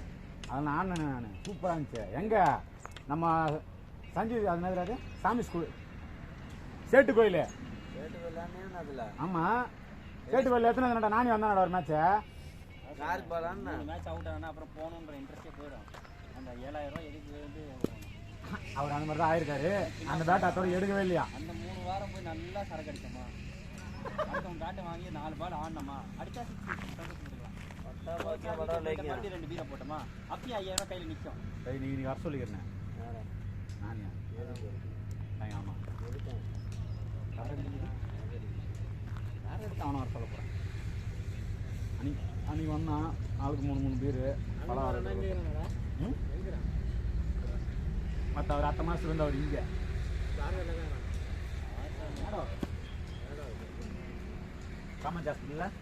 அதை நான் சூப்பராக இருந்துச்சு. எங்கே நம்ம சஞ்சீவ் அது மாதிரி சாமி ஸ்கூல் சேட்டு கோயில். ஆமாம், சேட்டு கோயில் எத்தனை தானடா நானே வந்தானடா ஒரு மேட்ச்சு. மேட்ச் அவுட் ஆனா அப்புறம் போகணுன்ற இன்ட்ரெஸ்டே போயிடும். அந்த 7000 ரூபாய் எதுக்கு வந்து அவர் அந்த மாதிரி தான் ஆயிருக்காரு. அந்த பேட்டை அதோட எடுக்கவே இல்லையா. அந்த 3 வாரம் போய் நல்லா சரக்கு அடிச்சோமா, அடுத்தவங்க பேட்டை வாங்கி 4 பால் ஆடினோமா, அடிச்சா 6 மறுபடியும் 2 பீரை போட்டோமா, அப்பயும் 5000 ரூபாய் கையில் நிற்கும். சரி, நீங்கள் வர சொல்லிக்கிறேன். நானியா? ஆமாம், வேறு எடுத்து அவனை வர சொல்ல போகிறேன். அன்னைக்கு வந்தான், ஆளுக்கு 3 பீரு பலம். மற்ற அவர் அடுத்த மாதத்துல இருந்து அவர் இங்கே காமன் ஹாஸ்பிட்டலில்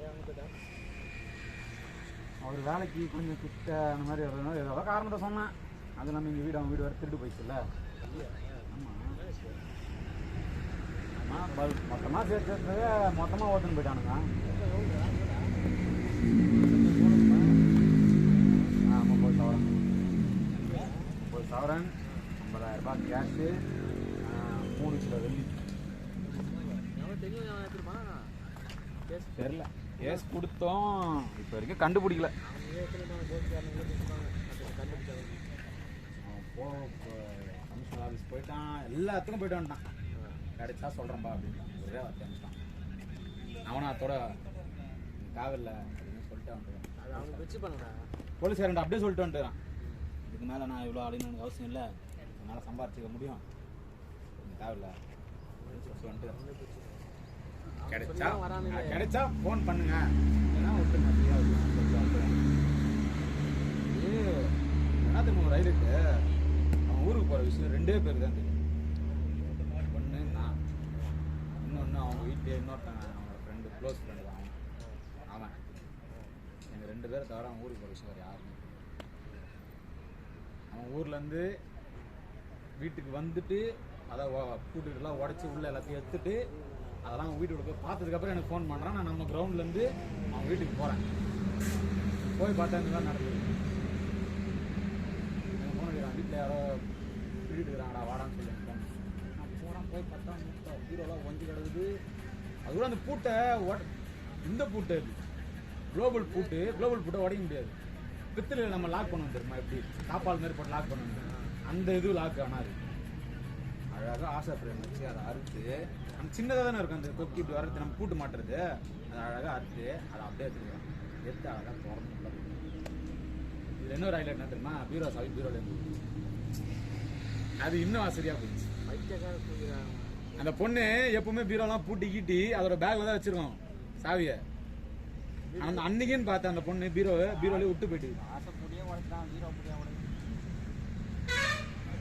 அங்கதான். அவர் வேலைக்கு கொஞ்சம் கிட்ட அந்த மாதிரி ஏதோ காரணத்தை சொன்னேன். அது நம்ம எங்கள் வீடு அவன் வீடு வர திருட்டு போயிடுச்சுல்ல. ஆமாம், மொத்தமாக சேர்த்து மொத்தமாக ஓட்டுன்னு போயிட்டானுங்க. ஆமாம், 1 சவரன் 50,000 ரூபாய் கேஷு, 3 கிலோ வெள்ளி. தெரில, கேஸ் கொடுத்தோம், இப்போ வரைக்கும் கண்டுபிடிக்கல. கமிஷனர் ஆஃபீஸ் போயிட்டான், எல்லாத்துக்கும் போயிட்டு வந்துட்டான். கிடைச்சா சொல்கிறேன்பா அப்படின்னு ஒரே வார்த்தை அனுப்பிட்டான். அவனா அதோட காவலில் அப்படின்னு சொல்லிட்டு வந்துட்டான். போலீஸ்காரன் அப்படியே சொல்லிட்டு வந்துட்டுறான். இதுக்கு மேலே நான் இவ்வளோ அப்படின்னு எனக்கு அவசியம் இல்லை, என்னால் சம்பாரிச்சிக்க முடியும், தேவையில்ல வந்துட்டு. கிடைச்சா ஃபோன் பண்ணுங்க, ஏன்னா விட்டுங்க என்ன தெரியுமா ரைடுக்கு அவன் ஊருக்கு போகிற விஷயம் 2 பேருக்கு தான் தெரியும். ஒன்று நான், இன்னொன்று அவங்க வீட்டு இன்னொருத்தன் அவனோட ஃப்ரெண்டு, க்ளோஸ் ஃப்ரெண்டு தான் அவன். எங்கள் 2 பேரை தவிர அவன் ஊருக்கு போகிற விஷயம் வேறு யாருமே. அவன் ஊர்லேருந்து வீட்டுக்கு வந்துட்டு அதை கூட்டுலாம் உடச்சி உள்ள எல்லாத்தையும் எடுத்துட்டு அதெல்லாம் அவன் வீட்டுக்கு போய் பார்த்ததுக்கப்புறம் எனக்கு ஃபோன் பண்ணுறான். நான் நம்ம கிரவுண்ட்லேருந்து அவன் வீட்டுக்கு போகிறேன். போய் பார்த்தா இந்த மாதிரி நடக்குது. எனக்கு ஃபோன் அடிக்கிறான், வீட்டில் யாரோ வீட்டுக்கு இருக்கிறாங்கடா வாடான்னு சொல்லி ஃபோன். நான் போகிறேன், போய் பார்த்தா ஹீரோலாம் ஒஞ்சி கிடக்குது. அது கூட அந்த பூட்டை இந்த பூட்டை இது குளோபல் பூட்டை உடைக்க முடியாது. பித்தளையில் நம்ம லாக் பண்ணுவோம் தெரியுமா, எப்படி தாப்பால் மாரி போட்டு லாக் பண்ணுவோம், அந்த இது லாக் ஆனாது. அழகாக ஆசை ஃப்ரேம் வச்சு அதை அறுத்து, அந்த சின்னதாக தானே இருக்கும் அந்த கொக்கி இப்படி வரது, நம்ம பூட்டு மாட்டுறது, அதை அழகாக அறுத்து அதை அப்படியே எடுத்துக்கலாம். எடுத்து அழகாக திறந்து இதில் இன்னொரு ஹைலைட் என்ன தெரியுமா, பீரோ சாவி பீரோலேருந்து அது இன்னும் ஆசரியாக போயிடுச்சு. அந்த பொண்ணு எப்பவுமே பீரோலாம் பூட்டி கீட்டி அதோட பேக்கில் தான் வச்சுருக்கோம் சாவியை. அந்த அன்னைக்குன்னு பார்த்தேன் அந்த பொண்ணு பீரோலே விட்டு போயிட்டு.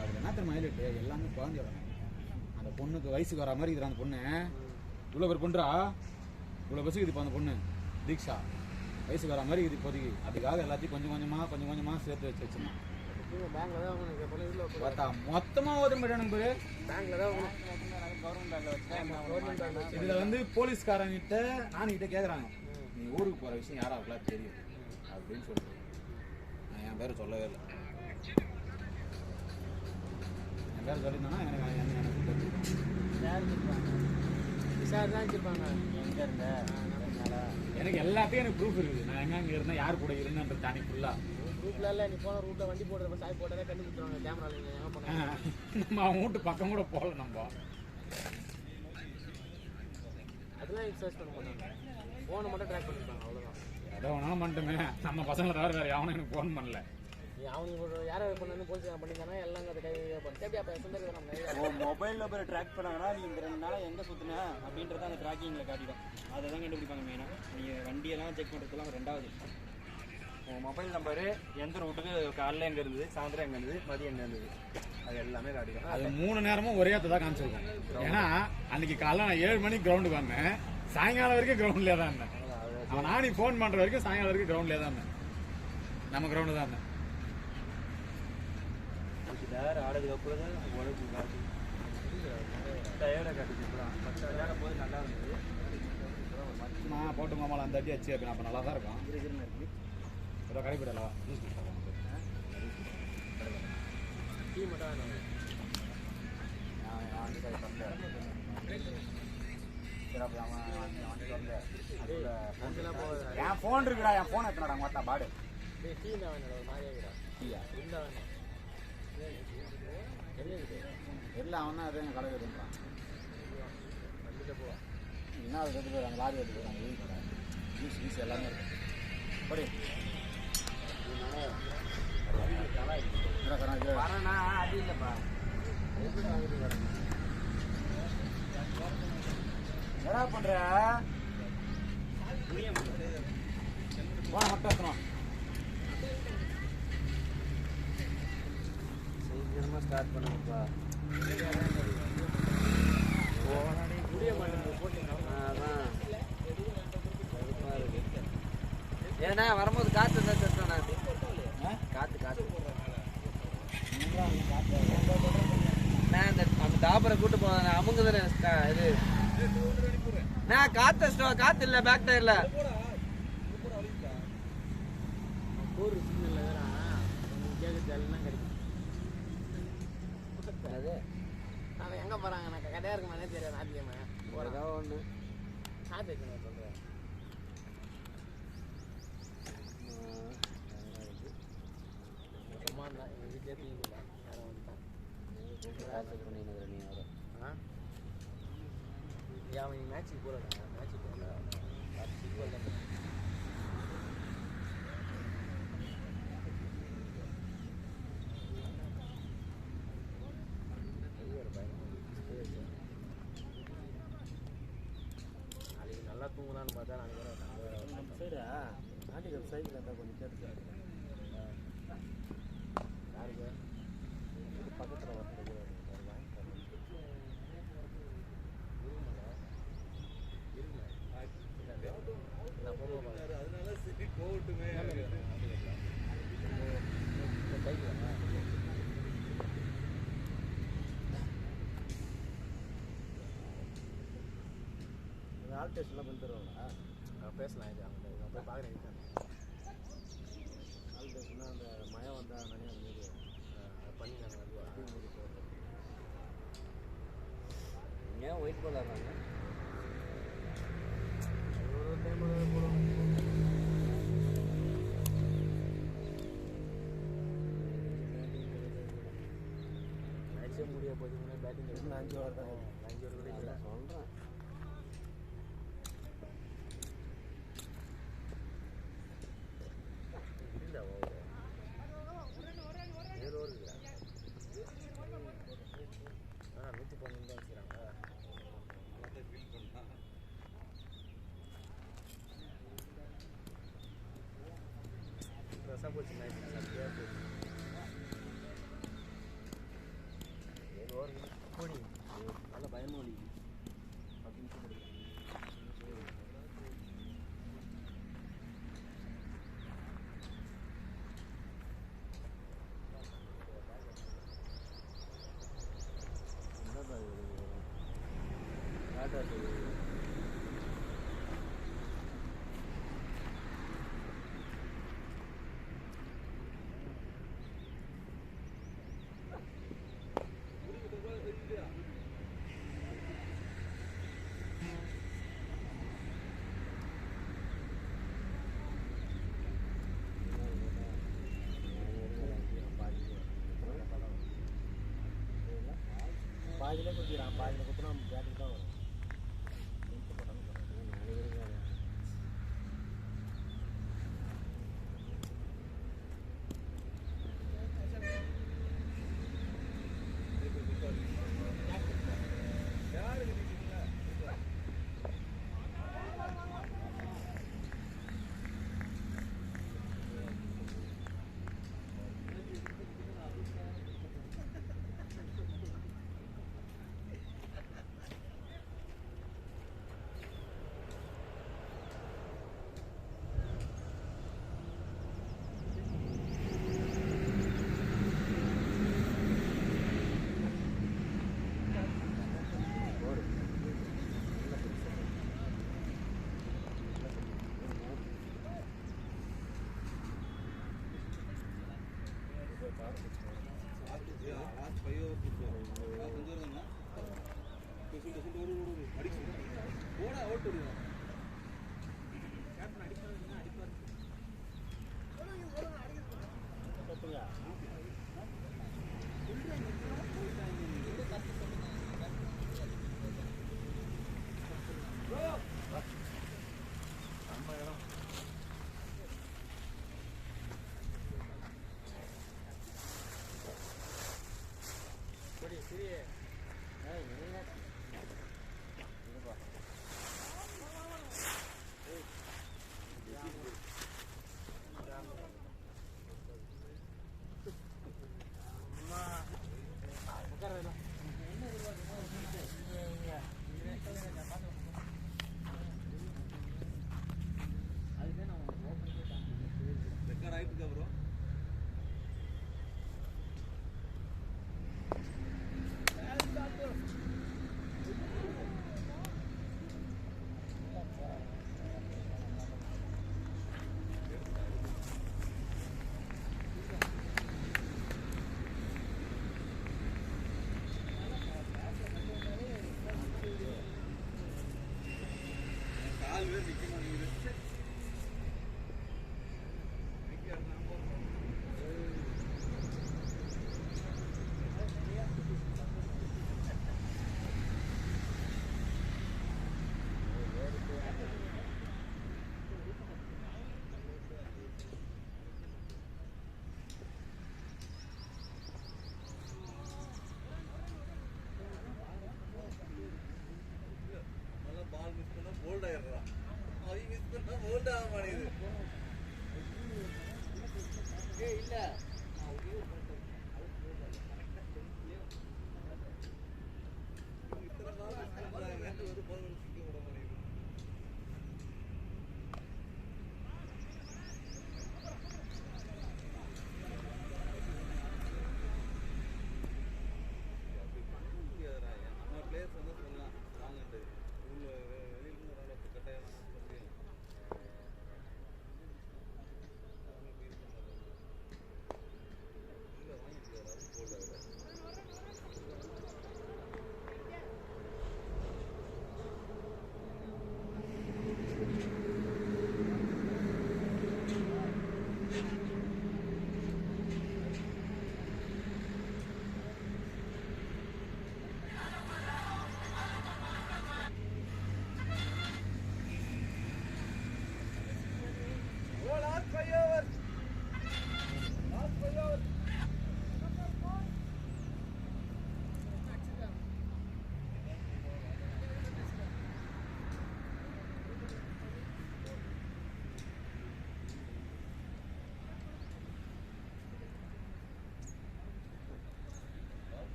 அது என்ன தெரியுமா ஹைலைட்டு, எல்லாமே குழந்தைய வராங்க. அந்த பொண்ணுக்கு வயசுக்கு வர மாதிரி இருக்கிற அந்த பொண்ணு இவ்வளோ பேர் பண்ணுறா, இவ்வளோ பஸ்ஸுக்கு இது இப்போ அந்த பொண்ணு தீக்ஷா வயசுக்கு வர மாதிரி இது இப்போதைக்கு. அதுக்காக எல்லாத்தையும் கொஞ்சம் கொஞ்சமாக சேர்த்து வச்சுருந்தோம். பார்த்தா மொத்தமாக ஓதும் போயிட்டானுங்க பேர். இதில் வந்து போலீஸ்காரங்கிட்ட நானுக்கிட்ட கேட்குறாங்க, நீ ஊருக்கு போகிற விஷயம் யாராவுக்குலாம் தெரியும் அப்படின்னு சொல்லிட்டு. நான் என் பேரை சொல்லவே இல்லை. என் பேர் சொல்லியிருந்தேன்னா எனக்கு எல்லாத்தையும் எனக்கு ப்ரூஃப் இருக்குது. நான் எங்கே இருந்தேன், யார் கூட இருந்தேன்றது தானே ஃபுல்லாக ரூட்ல இல்ல. நீ போன ரூட்ல வண்டி போடுறப்ப சாய் போட்டதே கண்டுபிடிச்சாங்க கேமரால. எங்க போனாங்க நம்ம அவன் வீட்டு பக்கம் கூட போகல. நம்ம அதெல்லாம் சர்ச் பண்ண மாட்டாங்க, ஃபோனை மட்டும் ட்ராக் பண்ணிருப்பாங்க, அவ்வளோதான். ஏதோ ஒன்றும் பண்ணிட்டுமே, நம்ம பசங்களை தவிர வேறு அவனும் எனக்கு ஃபோன் பண்ணல. அவனுக்கு யாரை பண்ணு போலீஸ் பண்ணியிருந்தானா எல்லாம் அதை கை மொபைலில் போய் ட்ராக் பண்ணாங்கன்னா நீ இந்த 2 நாளாக எங்கே சுற்றின அப்படின்றத அந்த ட்ராக்கிங்கில் காட்டிடும். அதை தான் கண்டுபிடிப்பாங்க மெயினாக. நீங்கள் வண்டியெல்லாம் செக் பண்ணுறதுலாம் 2வது உன் மொபைல் நம்பரு எந்த ரூட்டுக்கு காலைல எங்கே இருந்தது, சாயந்தரம் எங்கே இருந்தது, மதியம் எங்கே இருந்தது, அது எல்லாமே காட்டிடும். அது 3 நேரமும் ஒரே இடத்துல தான் காமிச்சிருக்கேன். ஏன்னா அன்னைக்கு காலைல நான் 7 மணிக்கு கிரவுண்டுக்கு வந்தேன், சாயங்காலம் வரைக்கும் கிரவுண்ட்லேயே தான் இருந்தேன். அவன் நானே ஃபோன் பண்ணுற வரைக்கும் சாயங்காலம் வரைக்கும் கிரவுண்ட்லேயே தான் இருந்தேன். நம்ம கிரவுண்டு தான் இருந்தேன். ஆடுறதுக்கு அப்புறம் தான் உடம்பு காட்டு டயர்டாக காட்டுச்சு. ஃபஸ்ட்டு விளையாடும் போது நல்லா இருந்தது. நான் போட்டு மாமாவில் அந்த அடி அச்சு அப்போ நல்லா தான் இருக்கும். ஏதோ கடைப்பிடலாம் டீ மட்டும் என் ஃபோன் இருக்குடா, என் ஃபோன் எத்தனடா மாட்டா பாடு. டீ தான் வேணும், ஒரு மாதிரியா இருக்குடா. டீயா இருந்தா வேணும். இல்லை அவன் தான் எதுவும் கடை எடுத்துறான். வந்துட்டு போவா. என்ன அது எடுத்து போயிடறாங்க, லாரி எடுத்து போயிடறாங்க. வீஸ் எல்லாமே இருக்கு. படி வரேண்ணா, அது இல்லைப்பா. என்னடா பண்ற? வா மட்டும் எத்தணும். சீக்கிரமாக ஸ்டார்ட் பண்ணுங்கப்பா. அதான் ஏன்னா வரும்போது காற்று தான் தட்டோம். நான் காற்று நான் அந்த டாபரை கூட்டு போவேன். அமுங்குதுன்னு இது நான் காற்று இல்லை பேக் டயர்ல. ஊர் சிக்னல்ல வேறான் கேட்குறது எல்லாம் கிடைக்கும். அது அவன் எங்கே போகிறாங்க? நான் கடையாக இருக்குமானே தெரியாது. ஞாயிற்றுக்கிழமை ஏதோ ஒன்று ஞாயிற்றுக்கிழமை சொல்கிறேன். சும்மா இருந்தான் எங்கள் வீட்டிலே தூங்கிக்கலாம். யாரும் வந்துட்டான். பண்ணிடுற நீ வர. அவன் மேட்ச்சுக்கு போகலண்ணா. மேட்ச்சுக்கு போகல. ஃபுட்பால் தான். நாளைக்கு நல்லா தூங்கலான்னு பார்த்தா நாளைக்கு சரிடா ஆண்டிகள் சைக்கிள் இருந்தால் கொஞ்சம் கேட்டு யாருக்கு பக்கத்தில் வரது அதனால சரி போகட்டுமே. ஆல்டேஷன்லாம் பண்ணி தருவாங்களா? பேசலாம். இது அவங்க போய் பார்க்குறேன். ஆல்டேஷன்னா அந்த மழை வந்தால் நிறையா மாரி பண்ணி நாங்கள் ஏன் ஒயிட் பால் ஆடுறாங்க? ஒரு டைம் போடுவோம். மேட்சே முடிய போச்சுன்னா பேட்டிங் 5 ஓவர் தான். 5 ஓவர் கூட இல்லை சொல்கிறேன். இல்லை ஓவர் 7 ஓவர் இருக்குதா? 112 தான் வச்சுக்கிறாங்க. ரசா போச்சு மேட்ச். சத்தியாக போச்சு. 7 ஓவர் போடி நல்ல பயமாக ஒழிக்கு. 10 நிமிஷம் கிடைக்கும். பாதியில் குத்திக்கிறான். பாதியில் குத்தினா பேட்டுக்கு தான் வரும்.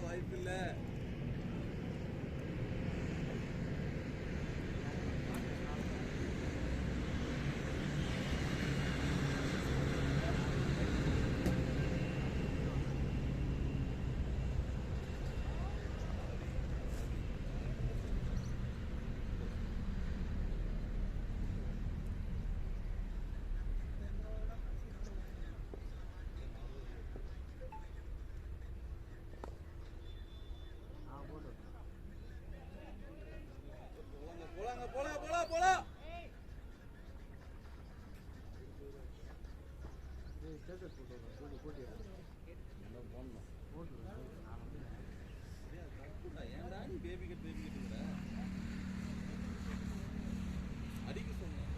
வாய்ப்பில்லை ஏன்டா நீ பேபி கட்டுங்கிற அடிக்க சொன்னேன்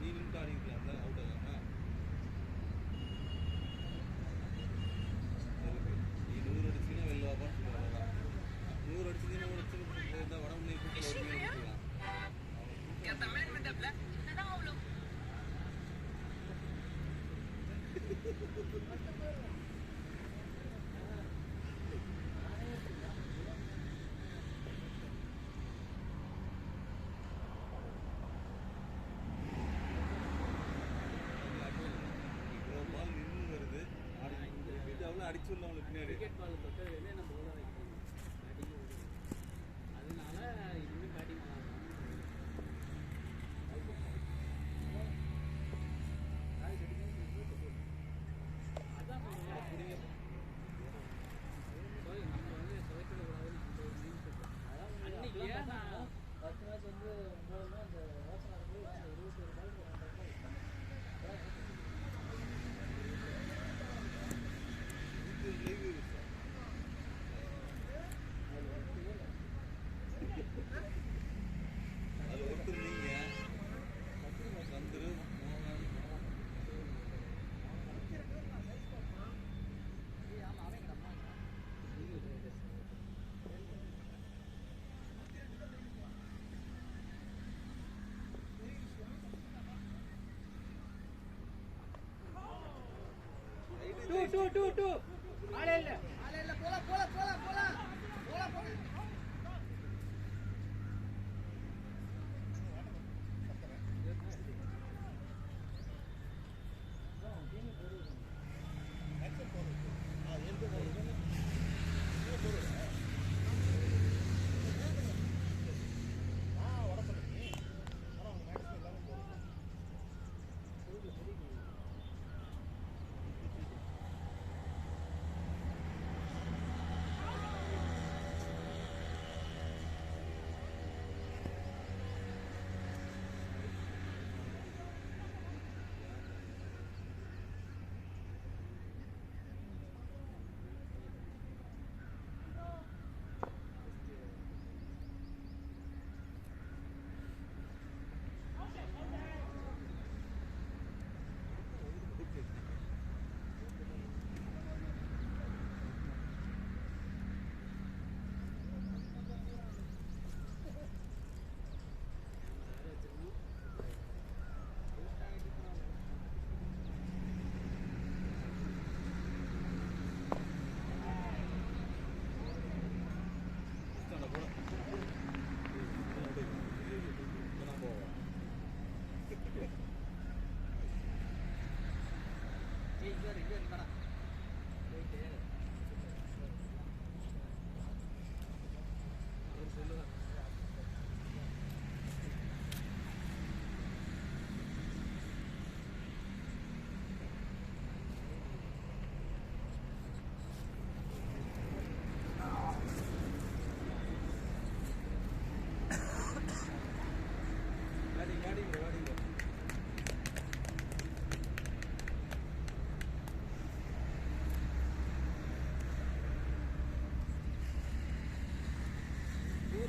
நீ நின்று ஆடிக்கலாம்ல அவுட் ஆகாம நீ 100 அடிச்சுன்னா வெளில வாப்பான்னு சொல்லுவாங்க 100 அடிச்சுன்னா இருந்தால் உடம்புல கூப்பிட்டு வருவீங்க அடிச்சு அவங்களுக்கு பின்னாடி கிரிக்கெட் பால் தொட்டதுலேயே நம்ம உள்ள வைக்கணும் பேட்டிங் அதனால இனிமே பேட்டிங் அதான் நம்ம வந்து துவைக்கக்கூடாதுன்னு அந்த ஒரு மீன் அன்னைக்கு ஏன்னா 10 மேட்ச் வந்து 9 மேட்ச் அந்த யோசனை இருக்கும்போது 21 அது ஒருத்தர் நீங்க சந்திரு மோகன் டூ ஆளே இல்ல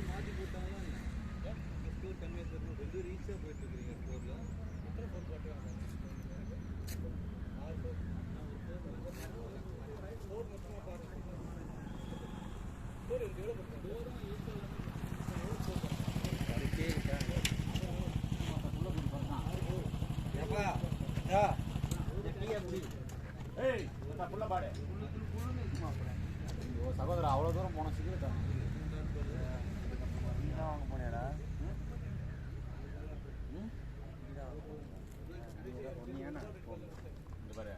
மாற்றி போட்டாங்களா ஸ்கோர் கம்மியாக தரணும் 2 ரீச்சாக போயிட்டு இருக்கிறீங்க ஸ்கோரில் எத்தனை ஃபோர் போட்டுருவாங்க 6 ஃபோர் மொத்தமாக பாருங்க ஸ்கோர் எனக்கு எவ்வளோ போட்டாங்க சகோதரா அவ்வளோ தூரம் போன சிகரெட் வாங்க போனேடா இந்த பாரு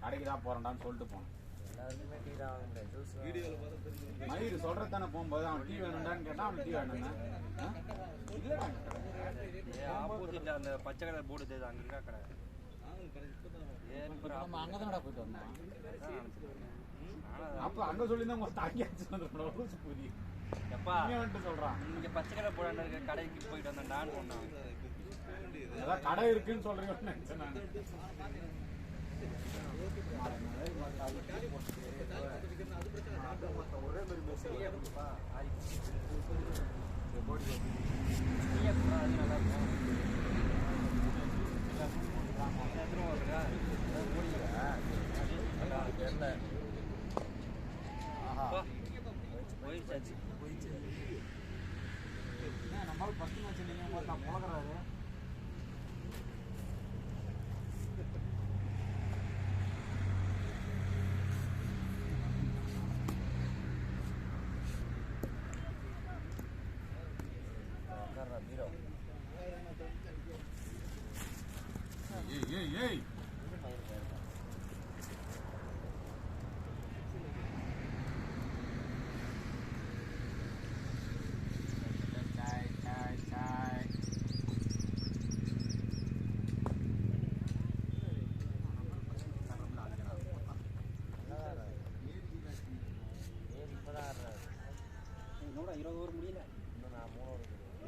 கடைக்கு தான் போறேன்டான்னு சொல்லிட்டு போனேன். எல்லாருக்குமே டீ தான் வாங்க முடியாது ஜூஸ் வீடியோவில் பார்த்தா தெரிஞ்சு மயிறு சொல்றதானே போகும்போது அவன் டீ வேணும்டான்னு கேட்டா அவன் டீ வேணும்னா இல்லடா ஆப்போசிட்ல அந்த பச்சை கலர் போர்டு தெரியுது அங்க இருக்கா கடை நாங்களும் கடை நம்ம அங்கதான்டா போயிட்டு வந்தோம். அப்ப அங்க சொல்லியிருந்தா உங்க தாங்கியாச்சு வந்துடும் புரிய எப்பா வந்துட்டு சொல்றான். இங்க பச்சை கலர் போட இருக்க கடைக்கு போயிட்டு வந்தேன்டான்னு சொன்னான் ஏதாவது கடை இருக்குன்னு சொல்றீங்கன்னு நினைச்சேன் நான். ஒரே மாதிரி சரியா இருக்குப்பா. போயிடுச்சாச்சு. நம்மளால ஃபர்ஸ்ட் மேட்ச் நீங்க பார்த்தா பழகுறாரு. ஏய் என்னோட 20 ஓவர் முடியல.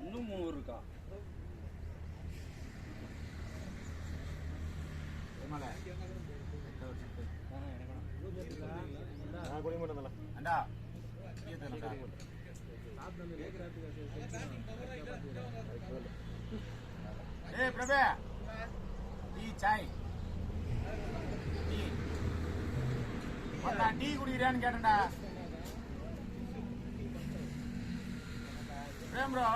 இன்னும் 3 ஓவர் இருக்கா? பிரபே டீ சாய் டீ குடிக்கிறியான்னு கேட்டேன்டா. பிரேம் ப்ரோ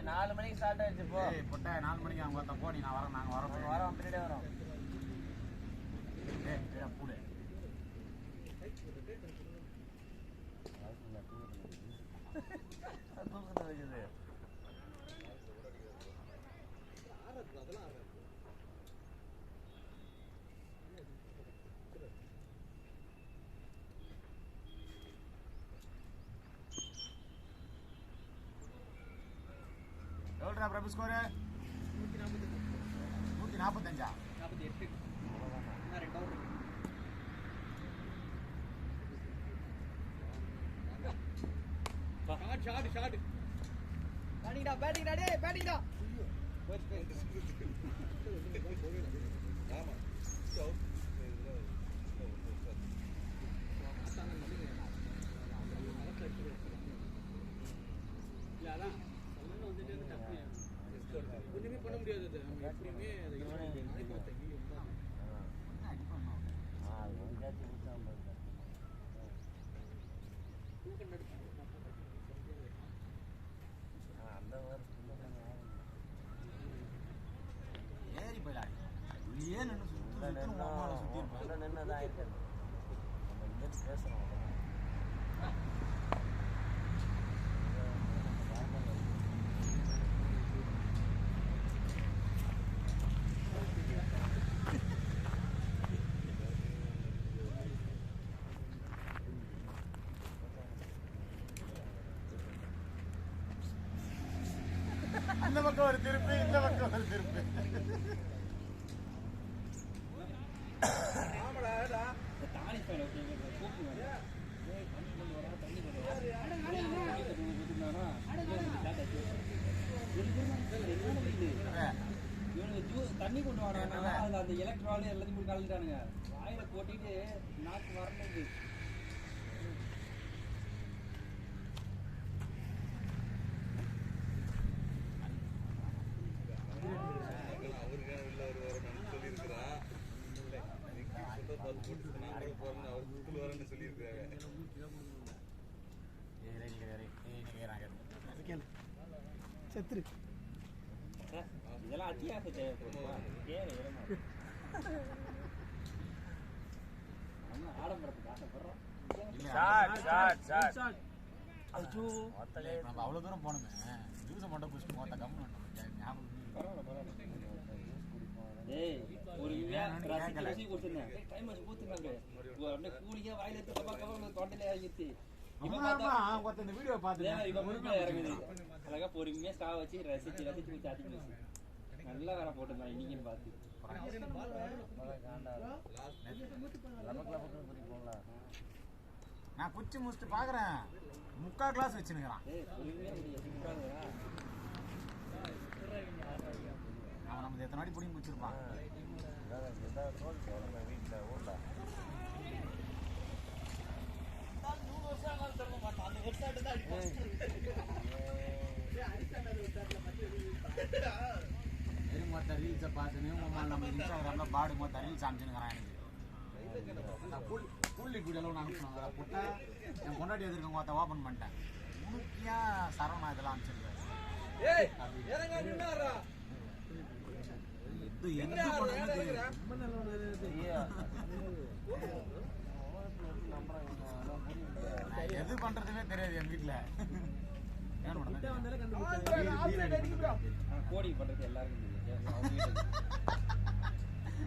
நாலு மணிக்கு ஸ்டார்ட் ஆயிடுச்சு. போ பொட்டை 4 மணிக்கு அவங்க ஒருத்தன் போனி நான் வரேன். நாங்கள் வரோம் பின்னாடியே வரோம். பூடு தூக்கத்தை வைக்குது. எவ்வளோடா பிரபு ஸ்கோரு? 145. 48. இன்னும் 2 ஓவர் இருக்கு. ஷாட் பேட்டிங்டா டேய் பேட்டிங்டா. ஆமா ஒண்ணுமே பண்ண முடியாது. அது நம்ம எப்படியுமே ஏறி போயிடலாம். உள்ளே நின்று சுற்றி நின்னதான் ஆயிருக்கு. நம்ம இங்கிருந்து பேசுறோம். அந்த பக்கம் ஒரு திருப்பு, இந்த பக்கம் ஒரு திருப்பு. தாலி ஃபேன் கூப்பிடுவாங்க தண்ணி கொண்டு வரா தண்ணி கொண்டு வரா இவனுக்கு தண்ணி கொண்டு வரானா அதில் அந்த எலக்ட்ரால் எல்லாத்தையும் போய் கலந்துட்டானுங்க வாயில போட்டிட்டு நாக்கு வரணுது. இதெல்லாம் அத்தியாவசிய தேவைப்படுவா ஆடம்பரத்துக்கு ஆசைப்படுறோம். நம்ம அவ்வளவு தூரம் போனோமே ஜூஸை மட்டும் குடிச்சிட்டு மொத்த கம்மி வீடியோ அழகா பொறுமையா ஸ்டா வச்சு ரசிச்சு ரசிச்சு சாத்தி நல்லா வேற போட்டுருந்தான் இன்னைக்குன்னு பார்த்து. நான் குச்சி முடிச்சுட்டு பாக்குறேன் 3/4 கிளாஸ் வச்சுருக்கிறான். அவன் நம்ம எத்தனை வாட்டி பிடிங்கி முடிச்சிருப்பான். மொத்த ரீல்ஸை பார்த்துன்னு நம்ம இன்ஸ்டாகிராமில் பாடு மொத்த ரீல்ஸ் அனுப்பிச்சுனுக்கிறான். எனக்கு கூலி வீடியோவில் நான் அனுப்பிச்சுனேன் புட்டா என் கொண்டாடி எதிர்க்க மொத்த ஓப்பன் பண்ணிட்டேன். முக்கியா சரவணா இதெல்லாம் அனுப்பிச்சிருக்காரு. எது பண்றதுமே தெரியாது என் வீட்டுல. கோடி பண்றது எல்லாருக்கும் தெரியும்.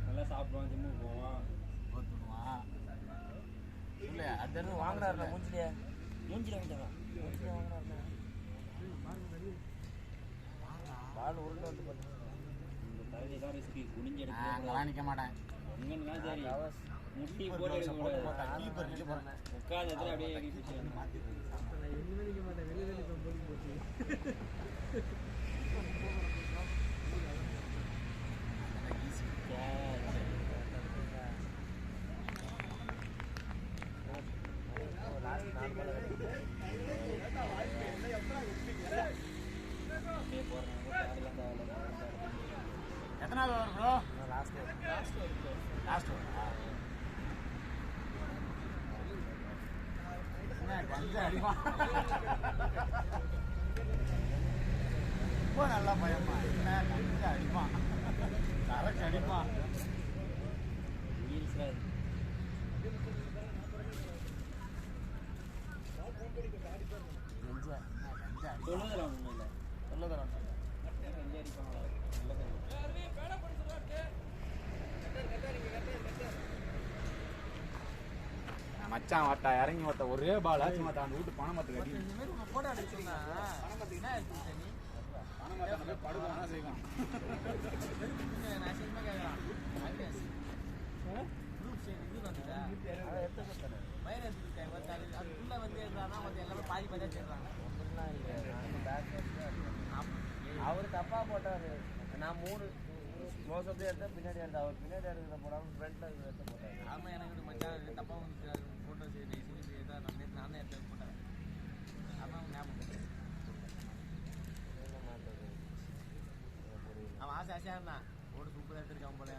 நல்லா சாப்பிடுவான், ஜிம்முக்கு போவான், இல்ல அது வாங்கினாரு மூஞ்சிலே வாங்கிட்டாங்க. பால் உருண்டை வந்து தலையை தான் ரிஸ்க்கு குனிஞ்சு எடுத்து நிக்க மாட்டேன். சரி முட்டி போட்டு உட்காந்து அப்படியே எத்தனாவது வரும் ப்ரோ? லாஸ்ட் கஞ்சா அடிப்பான். ரொம்ப நல்லா பயமா என்ன கஞ்சா அடிப்பான், சரக்கு அடிப்பான். சொல்லுதெல்லாம் ஒன்றும் இல்லை. சொல்லதெல்லாம் மச்சான் வாட்டா இறங்கி வாட்டா ஒரே பால் ஆச்சு மாட்டா அந்த வீட்டு பணம் மத்து கட்டி போட்டோ அடிச்சுன்னா பணம் படுவானா செய்வான். அவரு தப்பா போட்டாரு. நான் 3 க்ளோஸ் அப்ல எடுத்தா பின்னாடி எடுத்தா அவர் பின்னாடி எடுக்கிறத போடாம ஃப்ரண்ட்ல எடுத்து போட்டாரு. ஆமா எனக்கு மச்சான் தப்பா வந்துச்சு போட்டோ சரி நானே எடுத்து போட்டேன். அதான் ஞாபகம் அவன் ஆசை ஆசையா இருந்தான் போட்டு சூப்பராக எடுத்துருக்கான் போல.